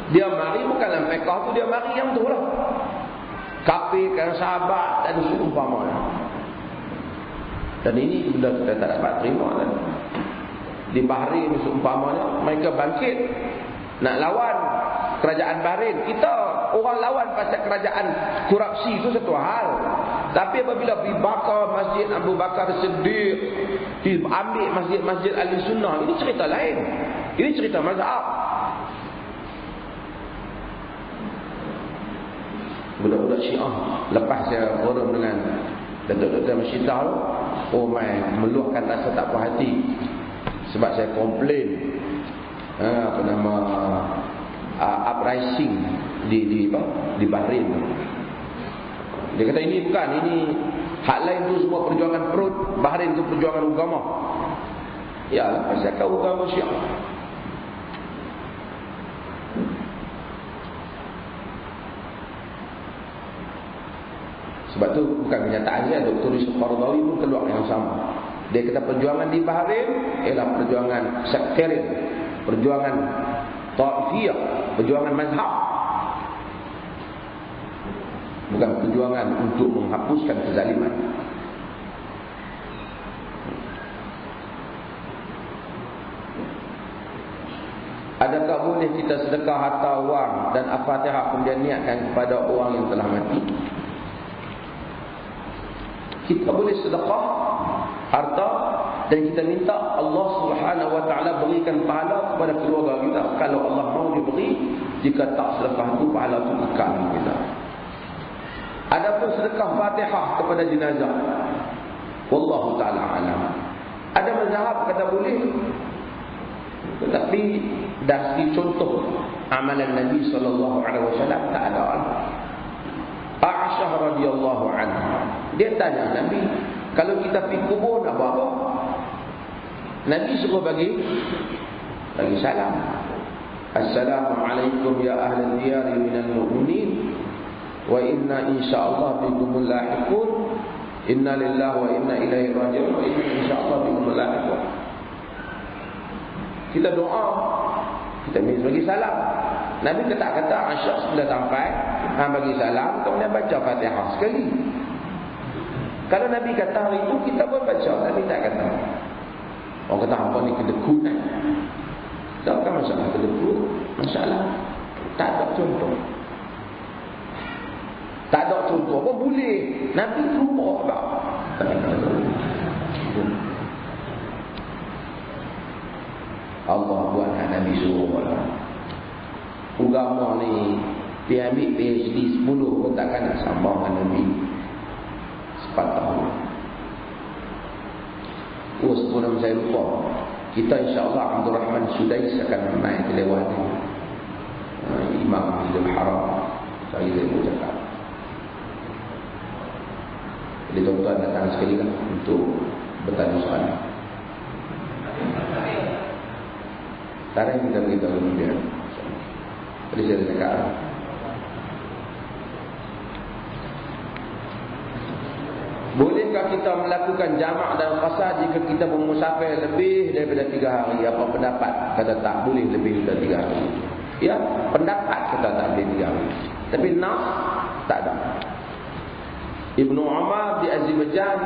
dia mari bukan dalam fiqh tu, dia mari yang tu lah. Kafirkan sahabat dan seumpamanya. Dan ini benda kita tak dapat terima kan? Di Bahrain seumpamanya, mereka bangkit nak lawan kerajaan Bahrain. Kita orang lawan pasal kerajaan korupsi itu satu hal. Tapi apabila dibakar Masjid Abu Bakar Siddiq, diambil masjid-masjid Ahli Sunnah, ini cerita lain. Ini cerita mazhab. Budak-budak Syiah, lepas saya forum dengan Datuk-Datuk Masyidah, meluahkan rasa tak puas hati sebab saya komplain uprising di Bahrain. Dia kata ini bukan, ini hak lain tu semua perjuangan perut, Bahrain tu perjuangan agama. Ya, pasal kau agama Syiah. Sebab tu bukan kenyataan saya, Dr. Yusuf Qaradawi pun keluar yang sama. Dia kata perjuangan di Bahrain ialah perjuangan sektarian, perjuangan ta'ifiyah, perjuangan mazhab. Bukan perjuangan untuk menghapuskan kezaliman. Adakah boleh kita sedekah harta wang dan Al-Fatihah kemudian niatkan kepada orang yang telah mati? Kita boleh sedekah harta dan kita minta Allah Subhanahu wa taala berikan pahala kepada keluarga kita. Kalau Allah mau diberi, jika tak sedekah itu pahala itu kekal kita. Adapun sedekah Fatihah kepada jenazah, wallahu taala alam. Ada mazhab kata boleh, tetapi dari contoh amalan Nabi sallallahu alaihi wasallam tak ada. Aisyah radhiyallahu anha, dia tanya Nabi, kalau kita pergi kubur nak buat apa? Nabi suruh bagi salam. Assalamualaikum ya ahli diyari minal mu'minin wa inna insyaallah bikumul lahiqun. Inna lillahi wa inna ilaihi raji'un wa inna insyaallah bikumul lahiqun. Kita doa, kita bagi salam. Nabi kata Aisyah sudah sampai, bagi salam, kemudian baca Fatihah sekali. Kalau Nabi kata hari itu, kita pun baca. Nabi tak kata. Orang kata apa ni kedekut kan? Tak kan masalah kedekut. Masalah tak ada contoh. Tak ada contoh apa boleh. Nabi lupa tak? Allah buat Nabi suruh. Agama ni dia ambil PhD 10 pun takkan nak sama dengan Nabi 4 tahun. Sebelum saya lupa, kita insyaAllah Abdul Rahman Sudais akan naik ke lewat ni, Imam Masjidil Haram. Saya boleh cakap, jadi tuan-tuan datang sekali lah untuk bertanya soalan. Sekarang kita beritahu kemudian. Tadi saya cakap, bolehkah kita melakukan jamak dan qasar jika kita bermusafir lebih daripada 3 hari? Apa pendapat? Kata tak boleh lebih daripada 3 hari. Ya, pendapat kata tak boleh 3 hari. Tapi nas tak ada. Ibnu Umar di Azerbaijan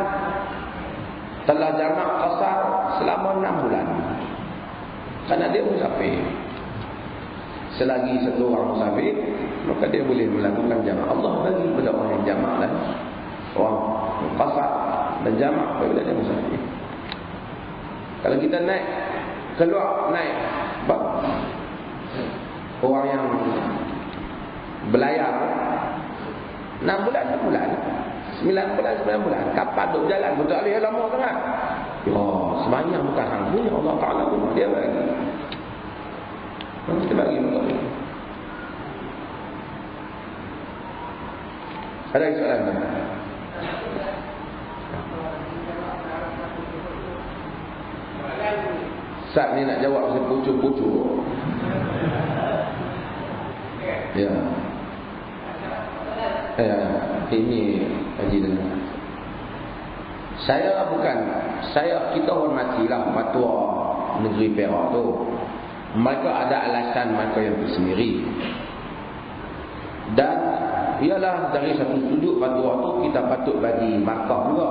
telah jamak qasar selama 6 bulan. Kerana dia musafir. selagi satu orang musafir, maka dia boleh melakukan jamak. Allah bagi kepada orang yang jamak dan orang qasar dan jamak apabila dia musafir. Kalau kita naik orang yang belayar 6 bulan 9 bulan kapal duk jalan betul alih lama sangat. Semayang bukan hang punya, Allah Ta'ala pun dia bagi. Kita bagi betul. Ada soalan tak? Saat ni nak jawab pasal pucuk-pucuk. Ya. Ini Haji dengar. Kita hormatilah fatwa negeri Perak tu. Mereka ada alasan mereka yang tersendiri. Dan ialah dari satu sudut fatwa tu kita patut bagi markah juga.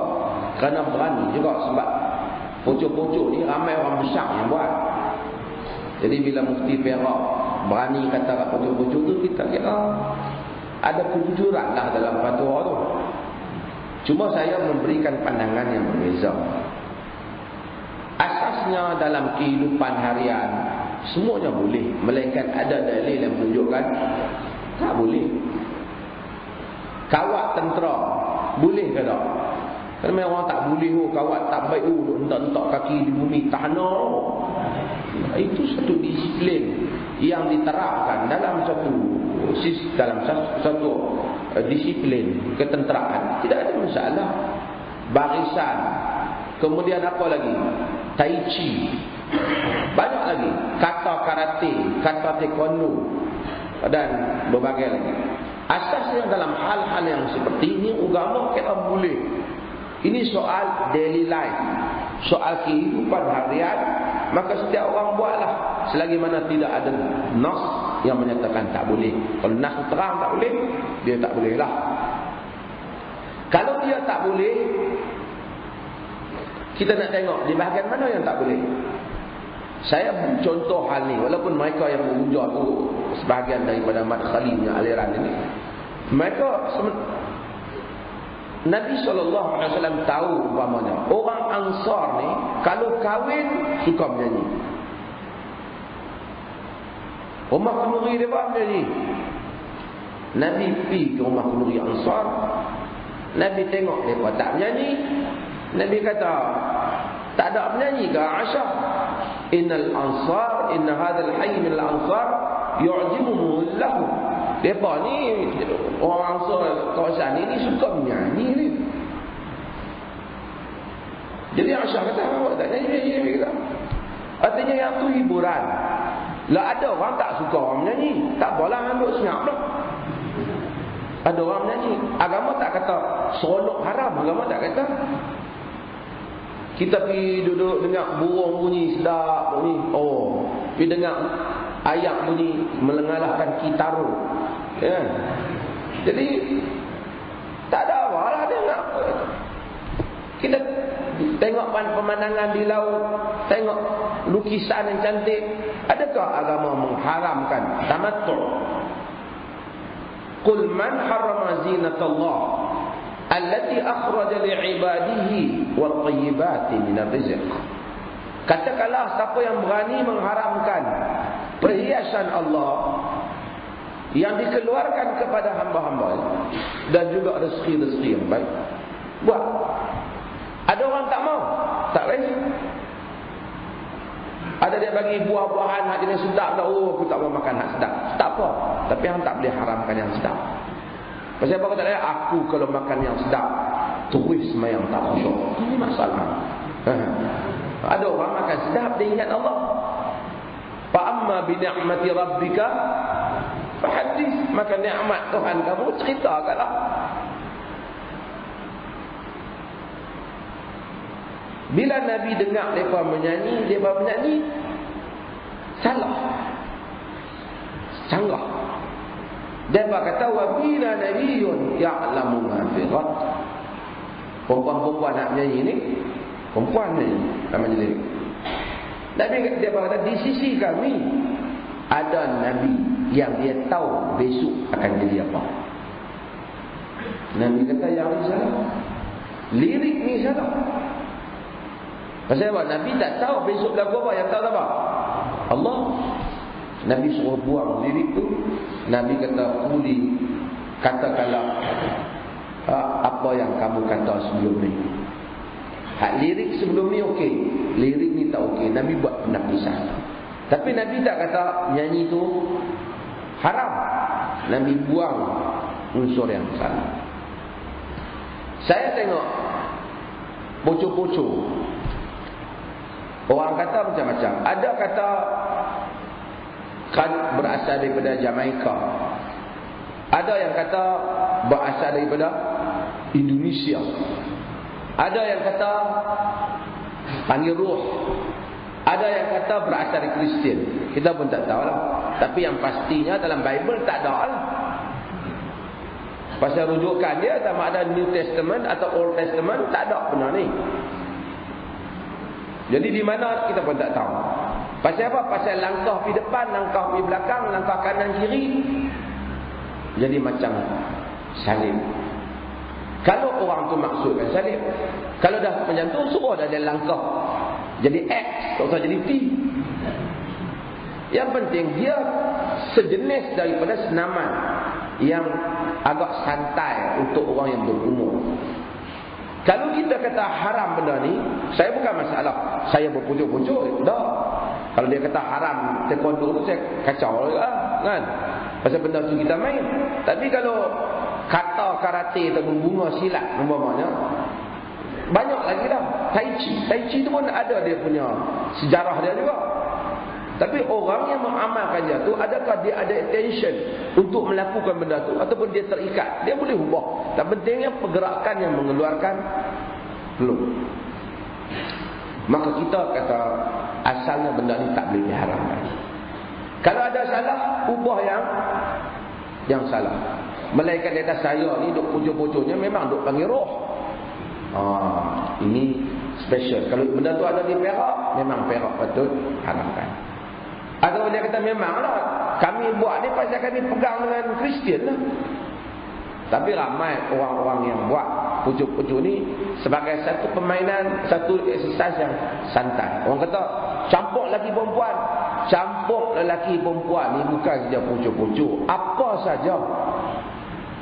Kerana berani juga sebab pucuk-pucuk ni ramai orang besar yang buat. Jadi bila Mufti Perak berani kata pucuk-pucuk tu, kita kira ada kejujuran lah dalam fatwa tu. Cuma saya memberikan pandangan yang berbeza. Asasnya dalam kehidupan harian semuanya boleh, melainkan ada dalil yang menunjukkan tak boleh. Kawat tentera boleh ke tak? Kerana orang tak boleh kawat tak baik hentak-hentak kaki di bumi tanah. Itu satu disiplin yang diterapkan dalam satu disiplin ketenteraan. Tidak ada masalah. Barisan. Kemudian apa lagi? Tai chi. Banyak lagi. Kata karate, kata taekwondo dan berbagai lagi. Asasnya dalam hal-hal yang seperti ini agama kita boleh. Ini soal daily life, soal kehidupan harian. Maka setiap orang buatlah selagi mana tidak ada nas yang menyatakan tak boleh. Kalau nas terang tak boleh, dia tak boleh lah. Kalau dia tak boleh, kita nak tengok di bahagian mana yang tak boleh. Saya contoh hal ni, walaupun mereka yang mengujar tu sebahagian daripada madkhalinya aliran ini, mereka Nabi SAW tahu umpamanya orang Ansar ni kalau kahwin suka menyanyi. Rumah kenduri dia faham menyanyi. Nabi pergi ke rumah kenduri Ansar, Nabi tengok mereka tak menyanyi. Nabi kata, tak ada menyanyi ke Aisyah? Innal ansar, inna hadzal hayy min al ansar yu'jibuhu lahu. Depa ni orang Ansar kawasan ni suka menyanyi ni. Jadi Aisyah kata, awak tak nyanyi. Artinya yang tu hiburan. Lah ada orang tak suka orang menyanyi, tak apalah ambil senyap dah. Ada orang menyanyi. Agama tak kata seronok haram, agama tak kata. Kita pergi duduk dengar burung bunyi sedap bunyi. Pergi dengar ayak bunyi melengalahkan kitaru. Ya. Jadi tak ada apa lah dia nak. Kita tengok pemandangan di laut, tengok lukisan yang cantik. Adakah agama mengharamkan tamattu'? Qul man harrama zinatallah allati akhraja li'ibadihi wat tayyibati minar rizq. Katakanlah siapa yang berani mengharamkan perhiasan Allah yang dikeluarkan kepada hamba-hamba dan juga rezeki-rezeki yang baik. Buat. Ada orang tak mau, tak boleh. Ada dia bagi buah-buahan hak jenis sedap dah. Aku tak mau makan hak sedap. Tak apa. Tapi hang tak boleh haramkan yang sedap. Pasal apa kata dia? Aku kalau makan yang sedap terus semayang tak khusyuk. Ini masalah. Ada orang makan sedap dia ingat Allah. Fa amma bi ni'mati rabbika fahadis. Maka nikmat Tuhan kamu ceritakanlah. Bila Nabi dengar mereka menyanyi, salah. Canggah. Mereka kata, wa bila nabiyyun ya'lamu ma fi ghad. Perempuan-perempuan nak menyanyi ni, perempuan ni namanya dia. Nabi dia kata, di sisi kami ada Nabi yang dia tahu besok akan jadi apa. Nabi kata yang ni salah, lirik ni salah. Pasal apa? Nabi tak tahu besok berlaku apa. Yang tahu apa? Allah. Nabi suruh buang lirik tu. Nabi kata, kuli, katakanlah apa yang kamu kata sebelum ni. Hak lirik sebelum ni okey, lirik ni tak okey. Nabi buat penapisan. Tapi Nabi tak kata nyanyi tu haram. Nabi buang unsur yang salah. Saya tengok pocok-pocok, orang kata macam-macam. Ada kata kan berasal daripada Jamaika. Ada yang kata berasal daripada Indonesia. Ada yang kata panggil roh. Ada yang kata berasal dari Kristian. Kita pun tak tahu lah. Tapi yang pastinya dalam Bible tak ada lah. Pasal rujukan dia sama ada New Testament atau Old Testament, tak ada benar ni. Jadi di mana kita pun tak tahu. Pasal apa? Pasal langkah pergi depan, langkah pergi belakang, langkah kanan kiri, jadi macam salib. Kalau orang tu maksudkan salib, kalau dah macam tu, suruh dah dia langkah jadi X, tak usah jadi T. Yang penting dia sejenis daripada senaman yang agak santai untuk orang yang berumur. Kalau kita kata haram benda ni, saya bukan masalah saya berpujuk-pujuk, dah. Kalau dia kata haram taekwondo tu, saya kacau lah, kan? Pasal benda tu kita main. Tapi kalau kata karate atau bunga silat umpamanya, banyak lagi dah. Tai Chi tu pun ada dia punya sejarah dia juga. Tapi orang yang mengamalkan dia tu, adakah dia ada attention untuk melakukan benda tu, ataupun dia terikat? Dia boleh ubah. Tak pentingnya pergerakan yang mengeluarkan belum. Maka kita kata asalnya benda ni tak boleh diharamkan. Kalau ada salah, ubah yang salah. Malaikat di atas saya ni duk pujuk-pujuknya memang duk panggil roh. Ini special. Kalau benda tu ada di Perak, memang Perak patut haramkan. Atau dia kata memanglah kami buat ni pasal kami pegang dengan Kristian lah. Tapi ramai orang-orang yang buat pucuk-pucuk ni sebagai satu permainan, satu exercise yang santai. Orang kata campur lelaki perempuan. Campur lelaki perempuan ni bukan saja pucuk-pucuk, apa saja.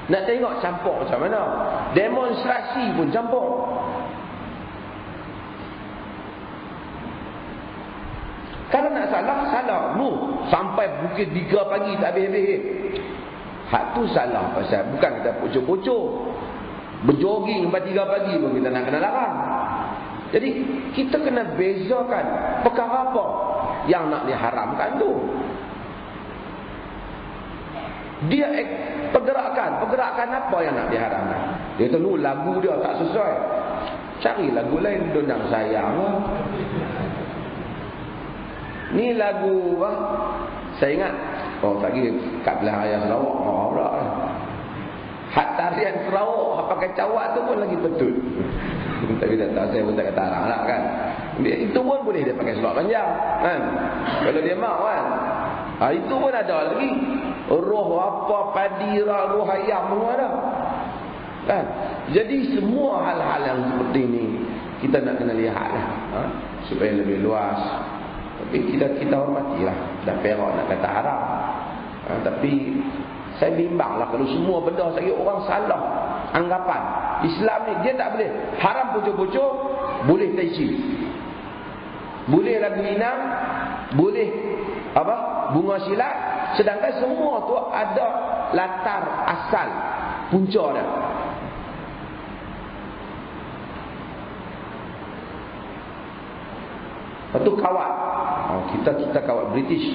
Nak tengok campur macam mana. Demonstrasi pun campur. Kalau nak salah, salah. Sampai Bukit 3 pagi tak habis-habis. Hak tu salah pasal bukan kita pucuk-pucuk. Berjoging sampai 3 pagi pun kita nak kena larang. Jadi kita kena bezakan perkara apa yang nak diharamkan tu. Dia pergerakan apa yang nak diharamkan. Dia tahu lagu dia tak sesuai, cari lagu lain. Dondang sayang lah. Ni lagu saya ingat, lagi kat belah ayah Sarawak, marah lah. Hak tarian Sarawak, hak pakai cawak tu pun lagi betul. Tapi tak tahu, saya pun tak kata arang lah kan. Itu pun boleh dia pakai seluar panjang kan, kalau dia mau kan. Itu pun ada lagi. Roh apa, padira, roh ayam semua ada kan. Jadi semua hal-hal yang seperti ni kita nak kena lihat lah, supaya lebih luas. Tapi kita hormatilah. Dah Perak nak kata haram, tapi saya bimbang lah kalau semua benda saya orang salah anggapan. Islam ni dia tak boleh haram pucuk-pucuk, boleh Tai Chi, boleh lagu Minang, boleh bunga silat. Sedangkan semua tu ada latar asal, punca dia. Lepas tu kawat. Kita kawat British.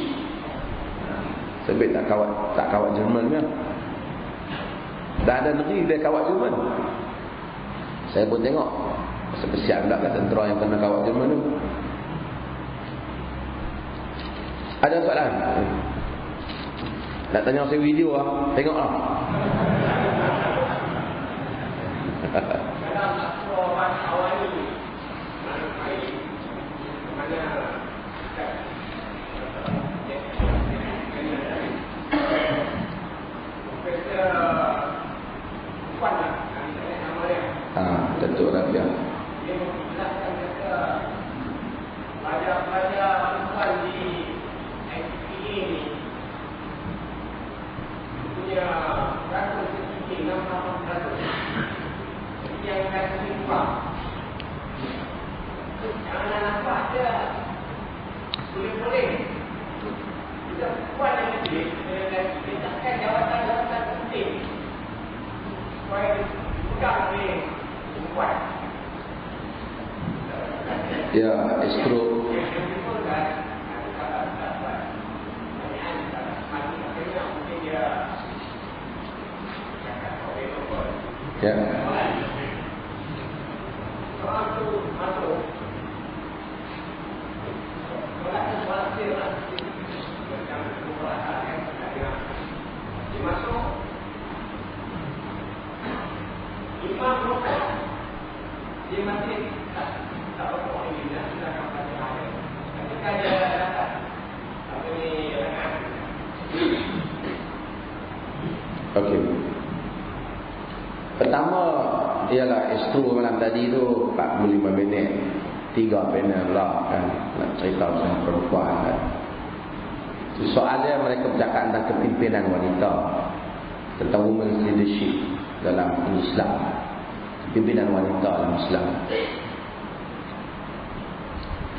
Sebab tak kawat Jerman kan. Dah ada negeri dia kawat Jerman. Saya pun tengok. Kesian tak tentera yang kena kawat Jerman tu. Ada soalan? Nak tanya saya video lah. Tengok lah. Datuk Rafiah. Dia menjelaskan kata pelajar-pelajar perempuan di IPA ni punya ratus setinggi 68%. Jadi yang kata simpang, jangan nampak dia boleh-boleh kita buat yang lebih letakkan jawatan-jawatan penting supaya pegang oleh perempuan. Ya, Astro. Ya. Imam rokok, dia masih tak rokok ini, dia sudah akan belajar hari. Ketika dia dapat apa ni renang. Okey. Pertama ialah Astro malam tadi tu 45 minit 3 panel lah kan, nak cerita tentang perempuan kan. Soalnya mereka bercakap tentang kepimpinan wanita, tentang women's leadership dalam Islam, pimpinan wanita dalam Islam.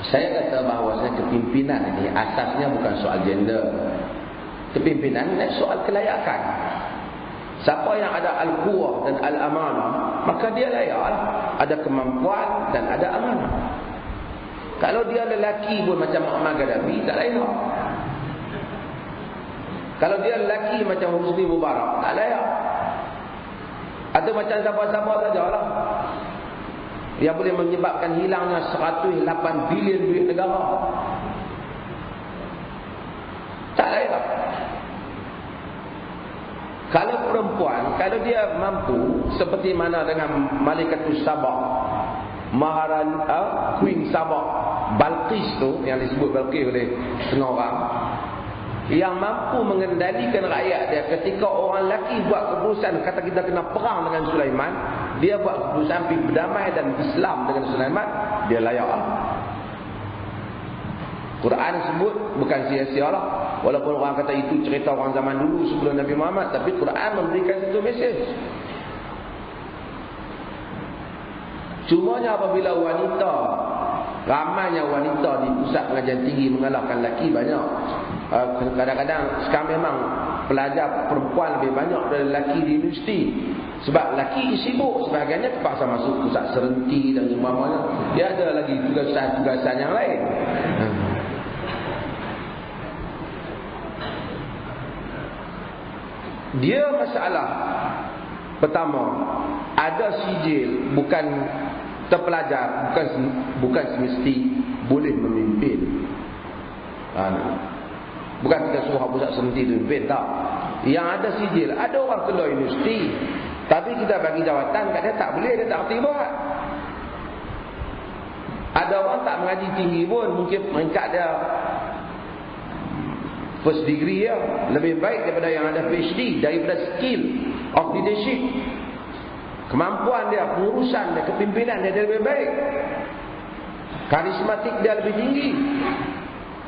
Saya kata bahawa kepimpinan ini asasnya bukan soal gender. Kepimpinan ini soal kelayakan. Siapa yang ada al-quwwah dan al-amanah, maka dia layaklah, ada kemampuan dan ada amanah. Kalau dia lelaki pun macam Muhammad Gaddafi, tak layak. Kalau dia lelaki macam Husni Mubarak, tak layak. Atau macam siapa-siapa sajalah yang boleh menyebabkan hilangnya 108 bilion duit negara, tak layak. Kalau perempuan, kalau dia mampu seperti mana dengan Malikatus Sabah, Maharani Queen Sabah Balqis tu, yang disebut Balqis oleh setengah orang, yang mampu mengendalikan rakyat dia. Ketika orang lelaki buat keputusan, kata kita kena perang dengan Sulaiman, dia buat keputusan pergi berdamai dan Islam dengan Sulaiman, dia layak lah. Quran sebut, bukan sia-sia lah. Walaupun orang kata itu cerita orang zaman dulu sebelum Nabi Muhammad, tapi Quran memberikan satu mesej. Cumanya apabila wanita, ramainya wanita di pusat pengajian tinggi mengalahkan lelaki banyak. Kadang-kadang sekarang memang pelajar perempuan lebih banyak dari lelaki di universiti. Sebab lelaki sibuk, sebagainya terpaksa masuk pusat serenti dan sebagainya. Dia ada lagi tugasan-tugasan yang lain. Dia masalah pertama, ada sijil, bukan terpelajar, bukan semesti boleh memimpin. Bukan kita suruh pusat serenti itu memimpin, tak. Yang ada sijil, ada orang keluar universiti, tapi kita bagi jawatan kat dia, tak boleh, dia tak kerti buat. Ada orang tak mengaji tinggi pun, mungkin peringkat dia first degree ya, lebih baik daripada yang ada PhD, daripada skill of leadership, kemampuan dia, pengurusan dia, kepimpinan dia lebih baik, karismatik dia lebih tinggi.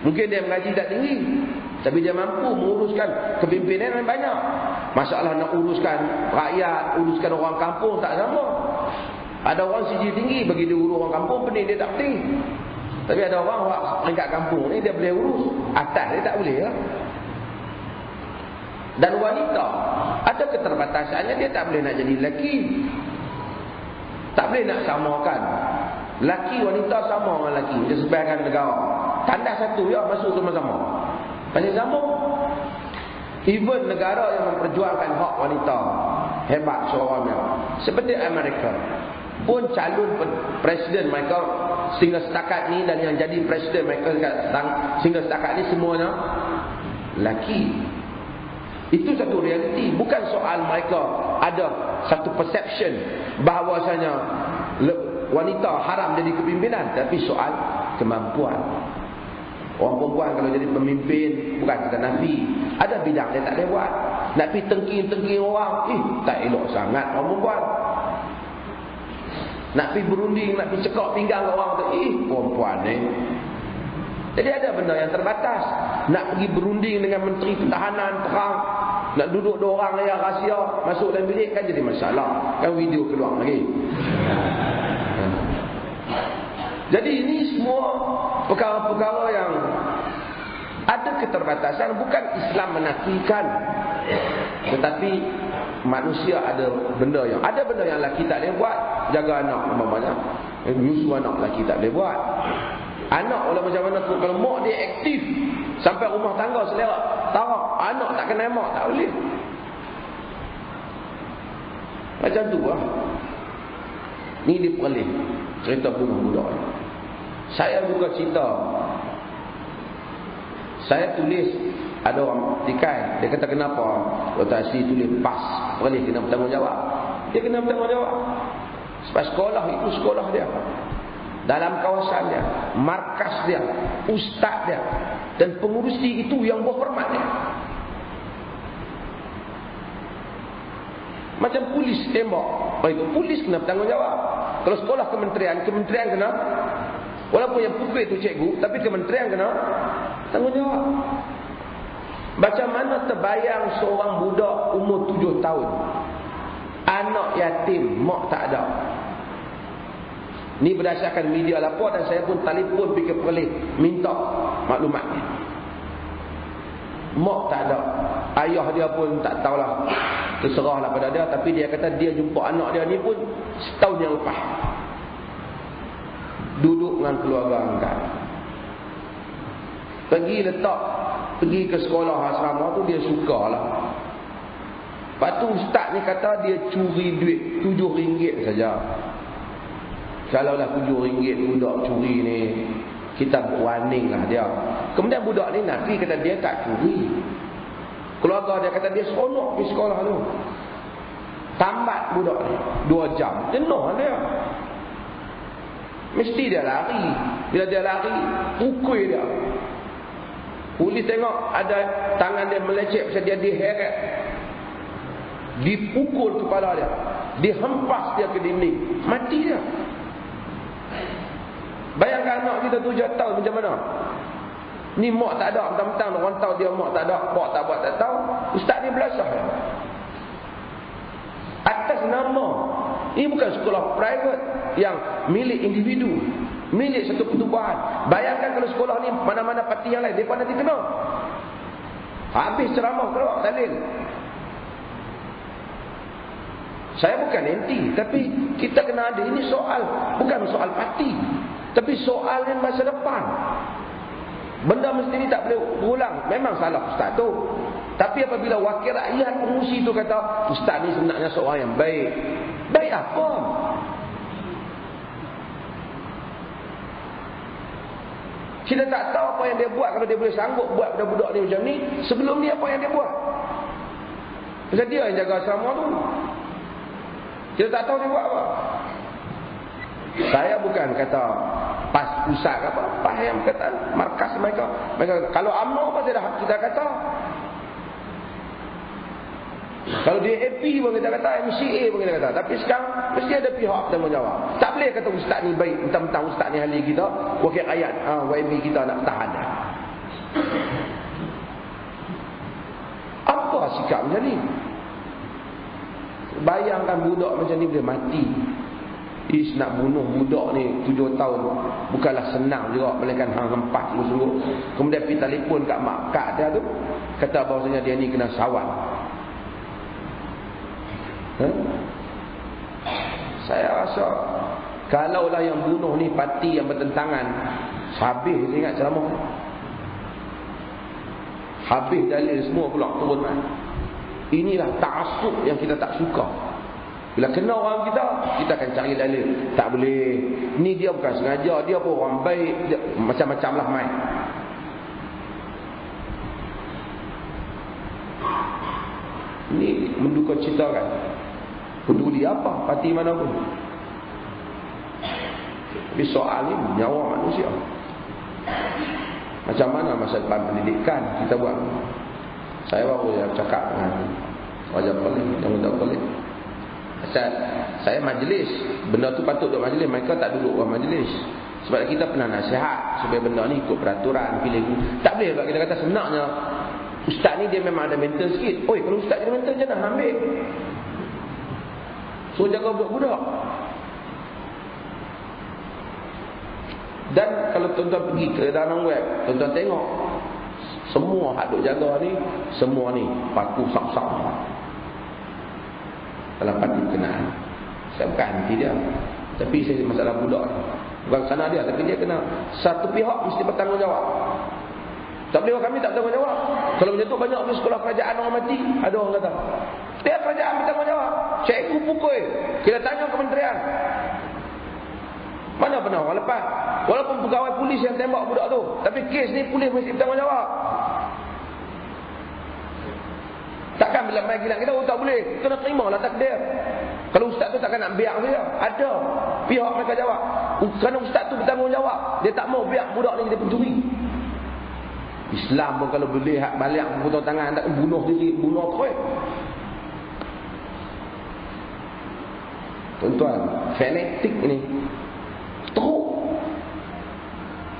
Mungkin dia mengaji tak tinggi, tapi dia mampu menguruskan kepimpinan yang banyak. Masalah nak uruskan rakyat, uruskan orang kampung tak sama. Ada orang sijil tinggi, bagi dia urus orang kampung, pening dia tak penting. Tapi ada orang peringkat kampung ni dia boleh urus, atas dia tak boleh ya. Dan wanita ada keterbatasannya, dia tak boleh nak jadi lelaki. Tak boleh nak samakan lelaki wanita sama dengan lelaki macam sebahagian negara. Tandas satu ya, masuk sama-sama. Banyak sama. Even negara yang memperjuangkan hak wanita hebat seorangnya, seperti Amerika pun calon presiden mereka sehingga setakat ni, dan yang jadi presiden mereka sehingga setakat ni semuanya lelaki. Itu satu realiti. Bukan soal mereka ada satu perception bahawasanya wanita haram jadi kepimpinan, tapi soal kemampuan. Orang perempuan kalau jadi pemimpin, bukan kita nafi, ada bidang dia tak boleh buat. Nak pergi tengking-tengking orang, tak elok sangat orang perempuan. Nak pergi berunding, nak pergi cekak pinggang orang tu, perempuan ni. Jadi ada benda yang terbatas. Nak pergi berunding dengan Menteri Pertahanan perang, nak duduk dua orang yang rahsia masuk dalam bilik kan jadi masalah. Kan video keluar lagi. Jadi ini semua perkara-perkara yang ada keterbatasan. Bukan Islam menafikan, tetapi manusia ada benda yang lelaki tak boleh buat. Jaga anak umpamanya, nyusu anak lelaki tak boleh buat. Anak wala macam mana tu, kalau mak dia aktif sampai rumah tangga selera tarak, anak tak kena mak tak boleh. Macam tu lah. Ni dia perlih cerita bunuh budak. Saya juga cerita. Saya tulis, ada orang tikai, dia kata kenapa Dr. Asri tulis pas perlih kena bertanggungjawab. Dia kena bertanggungjawab sebab sekolah itu sekolah dia, dalam kawasan dia, markas dia, ustaz dia, dan pengurusi itu yang berhormat dia. Macam polis tembak, itu polis kena bertanggungjawab. Kalau sekolah kementerian kena, walaupun yang pukul itu cikgu, tapi kementerian kena tanggungjawab. Macam mana terbayang seorang budak umur 7 tahun, anak yatim, mak tak ada. Ni berdasarkan media lapor, dan saya pun telefon pergi ke Perlis minta maklumat ni. Mak tak ada, ayah dia pun tak tahulah, terserahlah pada dia. Tapi dia kata dia jumpa anak dia ni pun setahun yang lepas, duduk dengan keluarga angkat. Pergi ke sekolah asrama tu, dia sukalah. Lepas tu ustaz ni kata dia curi duit RM7 saja. Kalaulah RM7 budak curi ni, kita warning lah dia. Kemudian budak ni nafi kata dia tak curi. Keluarga dia kata dia seronok pergi sekolah tu. Tamat budak ni 2 jam, jenuh dia. Mesti dia lari. Bila dia lari, pukul dia. Polis tengok ada tangan dia melecet, pasal dia diheret, dipukul kepala dia, dihempas dia ke dinding, mati dia. Bayangkan anak kita 7 tahun macam mana. Ni mak tak ada, mentang-mentang orang tahu dia mak tak ada, mak tak buat tak tahu. Ustaz ni belasah ya. Atas nama, ini bukan sekolah private yang milik individu, milik satu pertubuhan. Bayangkan kalau sekolah ni mana-mana parti yang lain, mereka nanti kena. Habis ceramah keluar dalil. Saya bukan anti, tapi kita kena ada, ini soal, bukan soal parti, tapi soal yang masa depan. Benda mesti ni tak boleh berulang. Memang salah ustaz tu, tapi apabila wakil rakyat pengurusi tu kata ustaz ni sebenarnya seorang yang baik, baik apa? Kita tak tahu apa yang dia buat. Kalau dia boleh sanggup buat budak-budak ni macam ni, sebelum ni apa yang dia buat? Pasal dia yang jaga asrama tu, kita tak tahu dia buat apa. Saya bukan kata pas pusat apa, pas yang kata markas mereka kalau UMNO apa kita kata. Kalau dia AP pun kita kata, MCA pun kita kata. Tapi sekarang mesti ada pihak yang menjawab. Tak boleh kata ustaz ni baik, mentang-mentang ustaz ni ahli kita, wakil rakyat, YB kita nak tahan dia. Apa sikap macam ni? Bayangkan budak macam ni boleh mati. Nak bunuh budak ni 7 tahun bukanlah senang juga, melainkan hang hempas sungguh-sungguh. Kemudian pergi telefon kat mak kak dia tu, kata bahawasanya dia ni kena sawal. Saya rasa kalaulah yang bunuh ni parti yang bertentangan, habis ingat ceramah, habis dalil semua pula turun. Inilah ta'assub yang kita tak suka. Bila kena orang kita akan cari dalil. Tak boleh, ni dia bukan sengaja, dia pun orang baik, dia, macam-macam lah main. Ini menduka cita kan. Peduli apa parti mana pun. Tapi soal ni nyawa manusia. Macam mana masa depan pendidikan kita buat. Saya baru cakap dengan Raja Pelik, yang minta Pelik. Saya majlis, benda tu patut duduk majlis, mereka tak duduk dalam majlis. Sebab kita pernah nasihat supaya benda ni ikut peraturan, pilih guru. Tak boleh sebab kita kata sebenarnya ustaz ni dia memang ada mental sikit. Oi, kalau ustaz ada mental jangan ambil. Suruh jaga budak-budak. Dan kalau tuan-tuan pergi ke dalam web, tuan-tuan tengok semua hak duk jaga ni, semua ni paku sak-sak. Dalam parti berkenaan. Saya bukan anti dia, tapi saya masalah budak ni. Bukan sana dia, tapi dia kena satu pihak mesti bertanggungjawab. Tak boleh kami tak bertanggungjawab. Kalau macam tu banyak di sekolah kerajaan orang mati. Ada orang kata dia kerajaan bertanggungjawab. Cikgu pukul, kita tanya kementerian. Mana pernah orang lepas? Walaupun pegawai polis yang tembak budak tu, tapi kes ni polis mesti bertanggungjawab. Takkan bila main gila kita tak boleh. Kita nak terima lah takdir. Kalau ustaz tu takkan nak biar dia. Ada pihak mereka jawab. Kerana ustaz tu bertanggungjawab, dia tak mau biar budak ni jadi pencuri. Islam pun kalau boleh hak balik potong tangan, tak bunuh diri, bunuh terus. Tuan-tuan, fanatik ni teruk,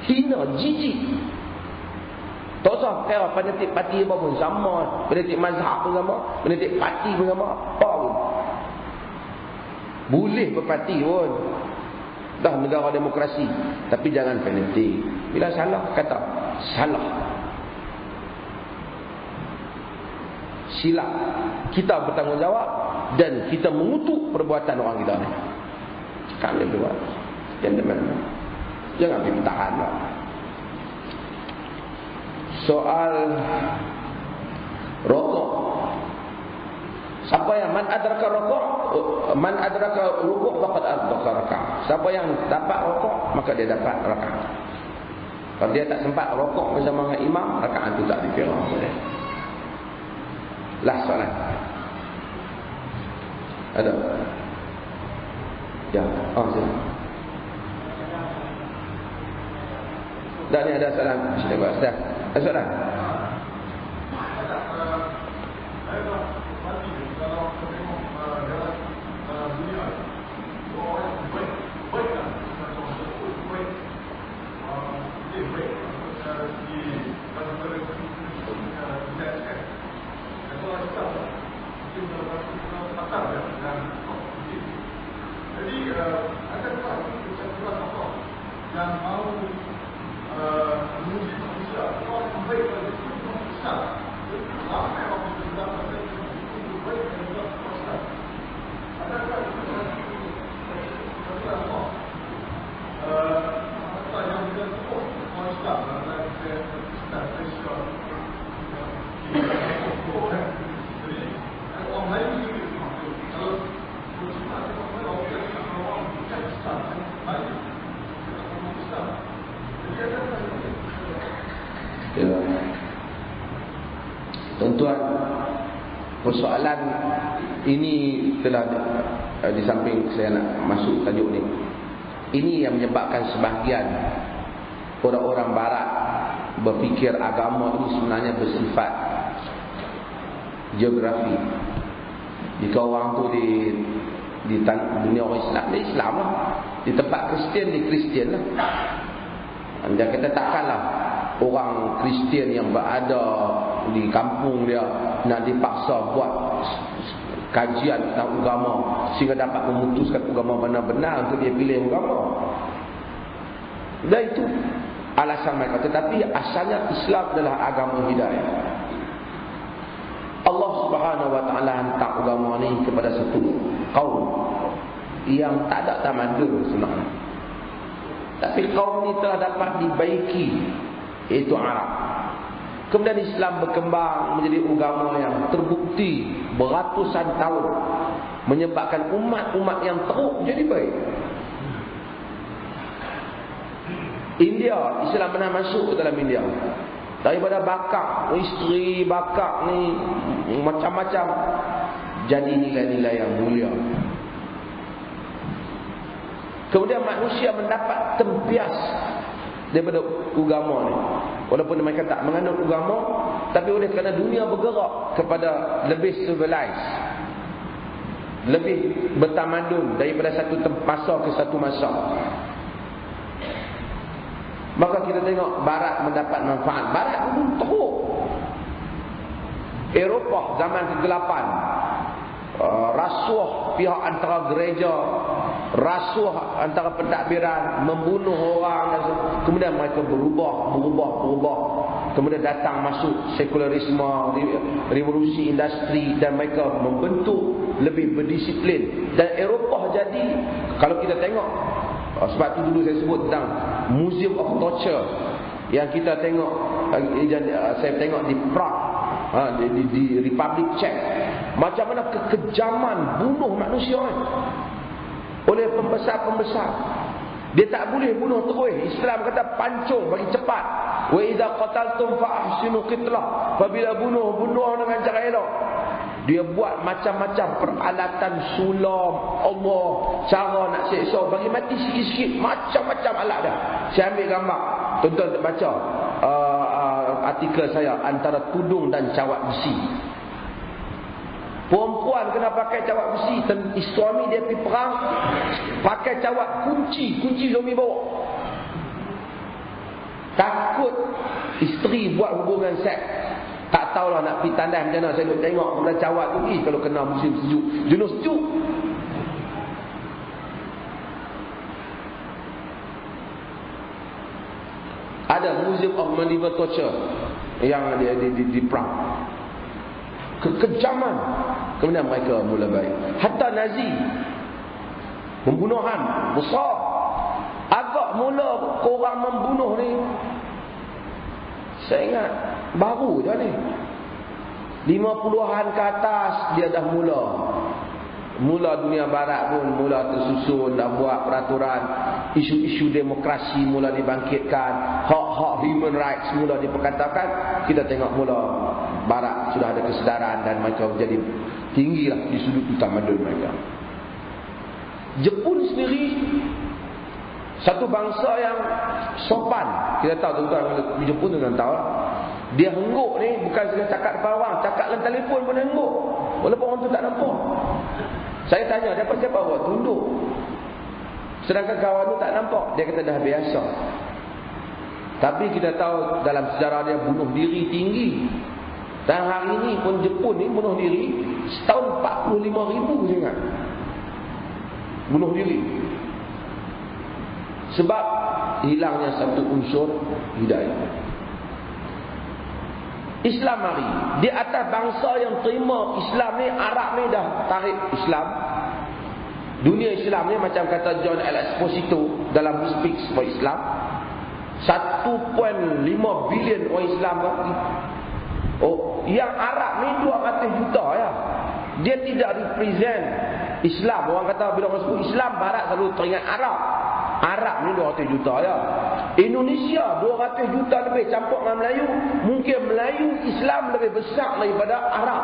hina, jijik. Tak usah kira fanatik parti apa pun sama, fanatik mazhab pun sama, fanatik parti pun sama, apa pun. Boleh berparti pun. Dah negara demokrasi, tapi jangan fanatik. Bila salah, kata salah. Silap. Kita bertanggungjawab dan kita mengutuk perbuatan orang kita ni. Kami buat. Jangan pergi tahan lah. Soal rokok. Siapa yang man adraka rokok, man adraka rukuk faqad adraka rakaat. Siapa yang dapat rokok, maka dia dapat rakaat. Kalau dia tak sempat rokok bersama dengan imam, rakaat itu tak dikira boleh. Last soalan. Ada? Ya. Sila. Dah ni ada soalan. Sila buat. Dah. Ada soalan? Jadi ada kesimpulan apa yang mau menguji manusia orang yang baik pada itu besar. Apa yang orang sudah pada itu baik dan juga besar. Adakah kesimpulan apa? Apa yang dilakukan manusia dalam kita Malaysia? Jadi orang lain juga kalau Tuan-tuan, persoalan ini telah di samping saya nak masuk tajuk ni. Ini yang menyebabkan sebahagian orang-orang barat berfikir agama ini sebenarnya bersifat geografi. Jika orang tu di dunia orang Islam, dia Islam lah. Di tempat Kristian, dia Kristian lah. Dia kata takkanlah orang Kristian yang berada di kampung dia nak dipaksa buat kajian tentang agama sehingga dapat memutuskan agama benar-benar untuk dia pilih agama. Dan itu alasan mereka. Tetapi asalnya Islam adalah agama hidayah. Allah Subhanahu wa taala hantar agama ni kepada satu kaum yang tak ada tamadun sebenarnya. Tapi kaum ni telah dapat dibaiki, iaitu Arab. Kemudian Islam berkembang menjadi agama yang terbukti beratusan tahun, menyebabkan umat-umat yang teruk jadi baik. India, Islam pernah masuk ke dalam India. Daripada bakak, isteri bakak ni macam-macam, jadi nilai-nilai yang mulia. Kemudian manusia mendapat tempias daripada agama ni. Walaupun mereka tak menganut agama, tapi oleh kerana dunia bergerak kepada lebih civilized, lebih bertamadun daripada satu masa ke satu masa. Maka kita tengok Barat mendapat manfaat. Barat dulu teruk. Eropah zaman kegelapan, rasuah pihak antara gereja, rasuah antara pentadbiran, membunuh orang, kemudian mereka berubah. Kemudian datang masuk sekularisme, revolusi industri, dan mereka membentuk lebih berdisiplin. Dan Eropah jadi, kalau kita tengok, sebab itu dulu saya sebut tentang Museum of Torture yang kita tengok, saya tengok di Prague, di Republic Czech, macam mana kekejaman bunuh manusia oleh pembesar-pembesar. Dia tak boleh bunuh terus. Islam kata pancung bagi cepat. Wa idza qataltum fa ahsinu qitlah. Apabila bunuh dengan cara elok. Dia buat macam-macam peralatan sulam Allah, cara nak seksa bagi mati sikit-sikit, macam-macam alat dah. Saya ambil gambar, tuan-tuan terbaca artikel saya, antara tudung dan cawat besi. Perempuan kena pakai cawat besi, suami dia pergi perang pakai cawat kunci suami bawa. Takut isteri buat hubungan seks. Tak tahulah nak pergi tandas macam mana. Saya duduk tengok kemudian cawat tu, kalau kena musim sejuk, jenuh sejuk. Ada Museum of Medieval Torture yang di Prague. Kekejaman. Kemudian mereka mula baik. Hatta Nazi, pembunuhan besar. Agak mula korang membunuh ni, saya ingat baru je ni, 50-an ke atas dia dah mula dunia barat pun mula tersusun, dah buat peraturan, isu-isu demokrasi mula dibangkitkan, hak-hak human rights mula diperkatakan. Kita tengok mula barat sudah ada kesedaran dan mereka menjadi tinggilah di sudut tamadun mereka. Jepun sendiri satu bangsa yang sopan. Kita tahu tuan-tuan di Jepun dengan tahu, dia hengguk ni bukan sekadar cakap depan orang, cakap dalam telefon pun hengguk walaupun orang tu tak nampak. Saya tanya, dia siapa buat tunduk, sedangkan kawan tu tak nampak. Dia kata dah biasa. Tapi kita tahu dalam sejarah dia bunuh diri tinggi. Dan hari ini pun Jepun ni bunuh diri setahun 45,000 je ingat. Bunuh diri. Sebab hilangnya satu unsur hidayah. Islam mari di atas bangsa yang terima Islam ni. Arab ni dah tarik Islam. Dunia Islam ni macam kata John L. Esposito dalam Who Speaks for Islam, 1.5 bilion orang Islam kan? Oh, yang Arab ni 200 juta ya. Dia tidak represent Islam. Orang kata bila orang sebut Islam, Barat selalu teringat Arab. Arab ni 200 juta ya. Indonesia 200 juta lebih campur dengan Melayu. Mungkin Melayu Islam lebih besar daripada Arab.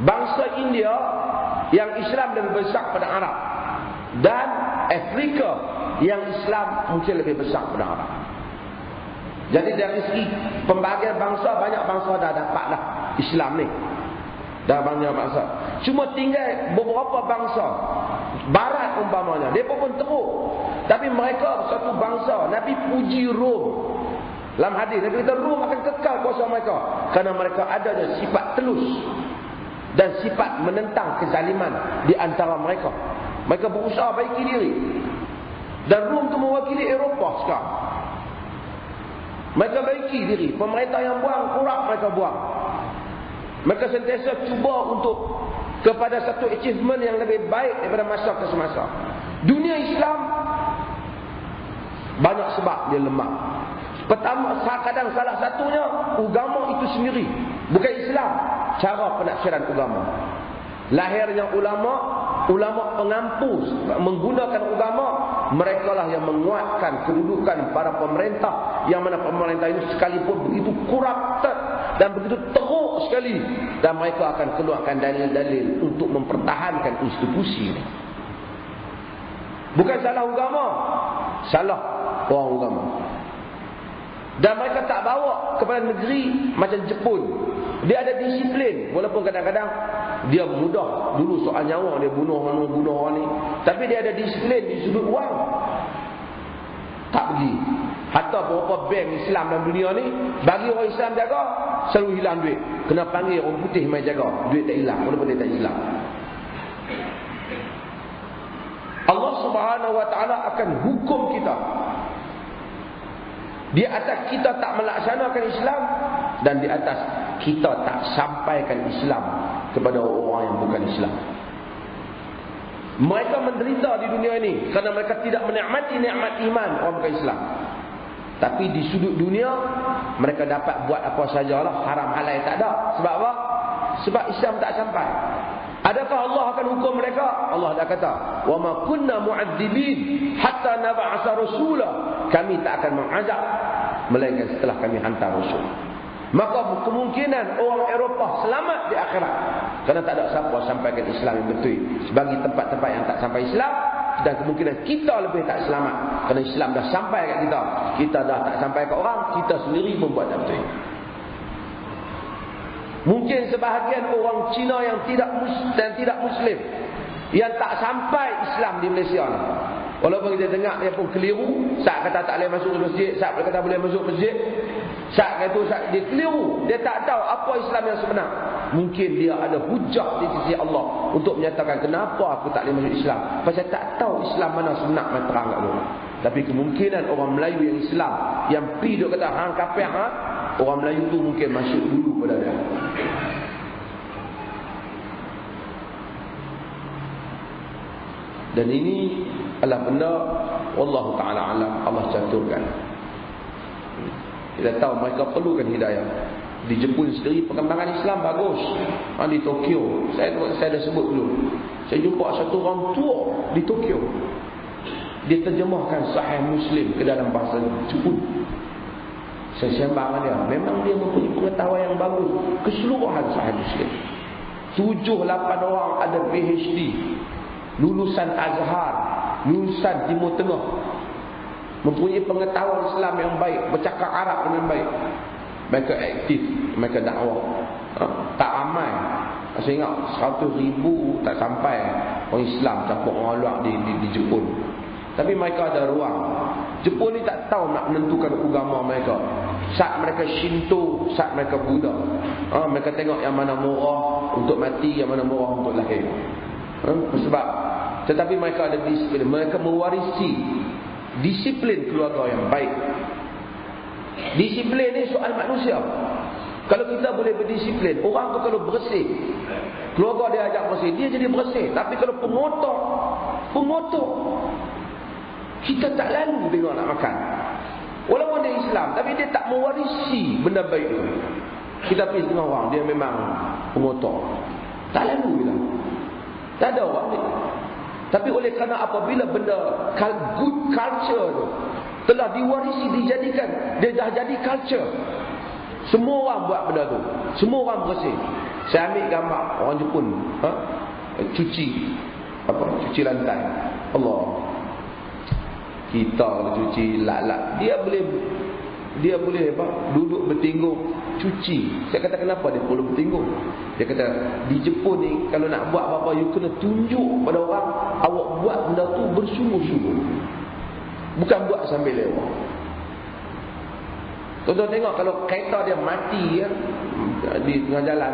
Bangsa India yang Islam lebih besar pada Arab. Dan Afrika yang Islam mungkin lebih besar pada Arab. Jadi dari segi pembahagian bangsa, banyak bangsa dah dapatlah Islam ni. Dah banyak bangsa. Cuma tinggal beberapa bangsa Barat umpamanya, mereka pun teruk. Tapi mereka satu bangsa. Nabi puji Rom dalam hadis. Nabi kata Rom akan kekal kuasa mereka, kerana mereka ada sifat telus dan sifat menentang kezaliman di antara mereka. Mereka berusaha baiki diri. Dan Rom tu mewakili Eropah sekarang. Mereka baiki diri. Pemerintah yang buang kurang, mereka buang. Mereka sentiasa cuba untuk kepada satu achievement yang lebih baik daripada masa ke semasa. Dunia Islam banyak sebab dia lemah. Pertama, kadang salah satunya agama itu sendiri, bukan Islam. Cara penafsiran agama. Lahirnya ulama pengampu menggunakan agama. Mereka lah yang menguatkan kedudukan para pemerintah, yang mana pemerintah ini sekalipun begitu corrupted dan begitu teruk sekali, dan mereka akan keluarkan dalil-dalil untuk mempertahankan institusi ini. Bukan salah agama, salah orang agama. Dan mereka tak bawa kepada negeri macam Jepun. Dia ada disiplin, walaupun kadang-kadang dia mudah. Dulu soal nyawa dia bunuh orang ni. Tapi dia ada disiplin di sudut wang. Tak pergi. Hatta beberapa bank Islam dalam dunia ni, bagi orang Islam jaga, selalu hilang duit. Kena panggil orang putih mai jaga, duit tak hilang walaupun dia tak Islam. Allah Subhanahu wa taala akan hukum kita di atas kita tak melaksanakan Islam, dan di atas kita tak sampaikan Islam kepada orang yang bukan Islam. Mereka menderita di dunia ini kerana mereka tidak menikmati nikmat iman orang bukan Islam. Tapi di sudut dunia mereka dapat buat apa sajalah, haram halal tak ada. Sebab apa? Sebab Islam tak sampai. Adakah Allah akan hukum mereka? Allah dah kata, "Wa ma kunna mu'adzibin hatta nab'atha rasula." Kami tak akan mengazab melainkan setelah kami hantar rasul. Maka kemungkinan orang Eropah selamat di akhirat kerana tak ada siapa sampaikan Islam yang betul. Bagi tempat-tempat yang tak sampai Islam, dan kemungkinan kita lebih tak selamat kerana Islam dah sampai kat kita. Kita dah tak sampai kat orang, kita sendiri membuat tak betul. Mungkin sebahagian orang Cina yang tidak Muslim yang tak sampai Islam di Malaysia ni, walaupun kita dengar dia pun keliru. Saat kata tak boleh masuk ke masjid, saat kata boleh masuk masjid, saat kata dia keliru. Dia tak tahu apa Islam yang sebenar. Mungkin dia ada hujah di sisi Allah untuk menyatakan kenapa aku tak boleh masuk Islam, pasal tak tahu Islam mana sebenar yang terang kat dia. Tapi kemungkinan orang Melayu yang Islam yang pergi duk kata hang kafir, orang Melayu tu mungkin masuk dulu pada dia. Dan ini adalah benda wallahu taala alam, Allah caturkan. Kita tahu mereka perlukan hidayah. Di Jepun sendiri perkembangan Islam bagus. Di Tokyo, saya dah sebut dulu. Saya jumpa satu orang tua di Tokyo. Dia terjemahkan Sahih Muslim ke dalam bahasa Jepun. Saya sembang dia, memang dia mempunyai pengetahuan yang bagus keseluruhan Sahih Muslim. 7-8 orang ada PhD, lulusan Azhar, lulusan Timur Tengah, mempunyai pengetahuan Islam yang baik, bercakap Arab dengan baik. Mereka aktif, mereka dakwah. Tak ramai. Saya ingat 100,000 tak sampai orang Islam campur orang luar di Jepun. Tapi mereka ada ruang. Jepun ni tak tahu nak menentukan agama mereka. Saat mereka Shinto, saat mereka Buddha. Mereka tengok yang mana murah untuk mati, yang mana murah untuk lahir. Sebab tetapi mereka ada disiplin. Mereka mewarisi disiplin keluarga yang baik. Disiplin ni soal manusia. Kalau kita boleh berdisiplin, orang tu kalau bersih, keluarga dia ajak bersih, dia jadi bersih. Tapi kalau pengotor, kita tak lalu tengok nak makan. Walaupun dia Islam, tapi dia tak mewarisi benda baik tu. Kita pergi tengok orang, dia memang pengotor, tak lalu kita. Tak ada orang ni. Tapi oleh kerana apabila benda good culture tu telah diwarisi, dijadikan, dia dah jadi culture. Semua orang buat benda tu, semua orang bersih. Saya ambil gambar orang Jepun, cuci lantai. Allah, kita kalau cuci lak-lak, dia boleh duduk bertinggung cuci. Saya kata kenapa dia perlu bertinggung? Dia kata di Jepun ni kalau nak buat apa-apa, you kena tunjuk pada orang awak buat benda tu bersungguh-sungguh, bukan buat sambil lewat. Tuan-tuan tengok kalau kereta dia mati di tengah jalan,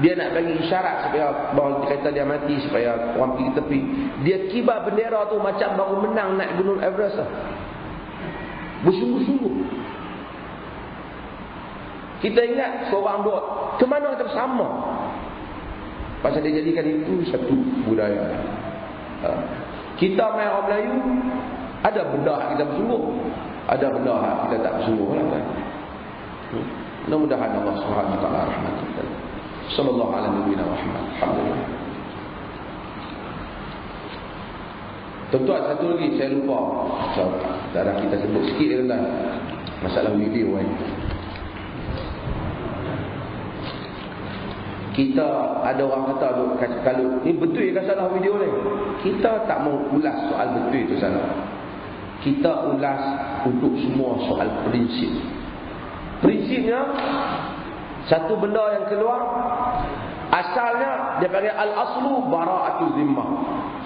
dia nak bagi isyarat supaya bahawa kereta dia mati, supaya orang pergi tepi, dia kibar bendera tu macam baru menang naik Gunung Everest lah. Bersungguh-sungguh. Kita ingat seorang buat ke mana kita bersama, pasal dia jadikan itu satu budaya. Kita main orang Melayu, ada benda kita bersungguh, ada benda kita tak bersungguh lah kan. Mudah-mudahan Allah Subhanahu wa taala rahmatkan. Sallallahu alaihi Muhammad. Alhamdulillah. Tuan-tuan, satu lagi saya lupa. Darah kita sebut sikit tentang masalah video ni. Kita ada orang kata kalau ni betul ke salah video ni. Kita tak mau ulas soal betul itu salah. Kita ulas untuk semua soal prinsip. Prinsipnya, satu benda yang keluar, Asalnya dia panggil al-aslu bara'atul zimmah.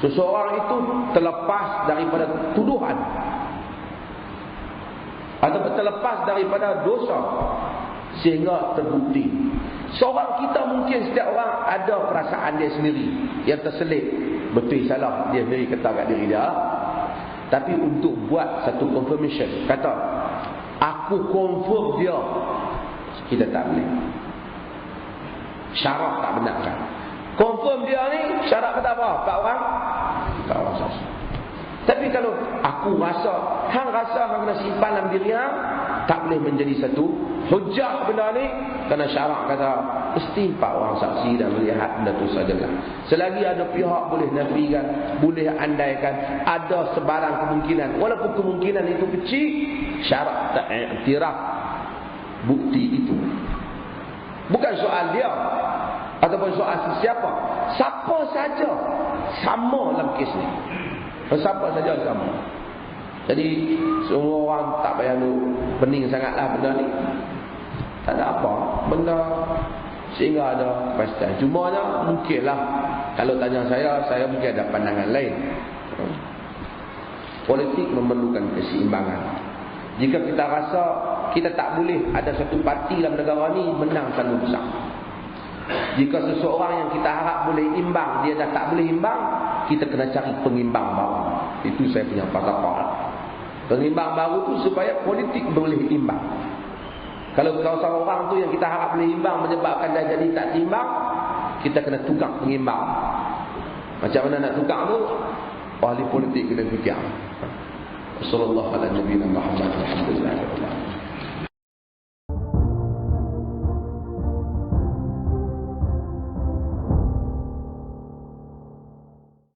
Seseorang itu terlepas daripada tuduhan atau terlepas daripada dosa sehingga terbukti. Seorang kita mungkin setiap orang ada perasaan dia sendiri yang terselit, betul salah dia sendiri kata kat diri dia. Tapi untuk buat satu confirmation, kata aku confirm dia, kita tak boleh. Syarat tak benarkan. Confirm dia ni syarat kata apa? Tak orang saksi. Tapi kalau aku rasa, hang rasa hang kena simpan dalam diri hang, tak boleh menjadi satu hujah benda ni, kerana syarak kata mesti 4 orang saksi dan melihat benda tu sajalah. Selagi ada pihak boleh nafikan, boleh andaikan, ada sebarang kemungkinan, walaupun kemungkinan itu kecil, syarak tak iktiraf bukti itu. Bukan soal dia ataupun soal sesiapa, siapa saja sama dalam kes ni. Siapa saja sama. Jadi semua orang tak payah lu pening sangatlah benda ni. Tak ada apa benda sehingga ada kepastian. Cumanya mungkinlah kalau tanya saya mungkin ada pandangan lain. Politik memerlukan keseimbangan. Jika kita rasa kita tak boleh ada satu parti dalam negara ni menang terlalu besar. Jika seseorang yang kita harap boleh imbang, dia dah tak boleh imbang, kita kena cari pengimbang baru. Itu saya punya falsafah. Pengimbang baru tu supaya politik boleh imbang. Kalau seorang orang tu yang kita harap boleh imbang menyebabkan dia jadi tak seimbang, kita kena tukar pengimbang. Macam mana nak tukar tu? Ahli politik kena fikir. Sallallahu alaihi wa sallam.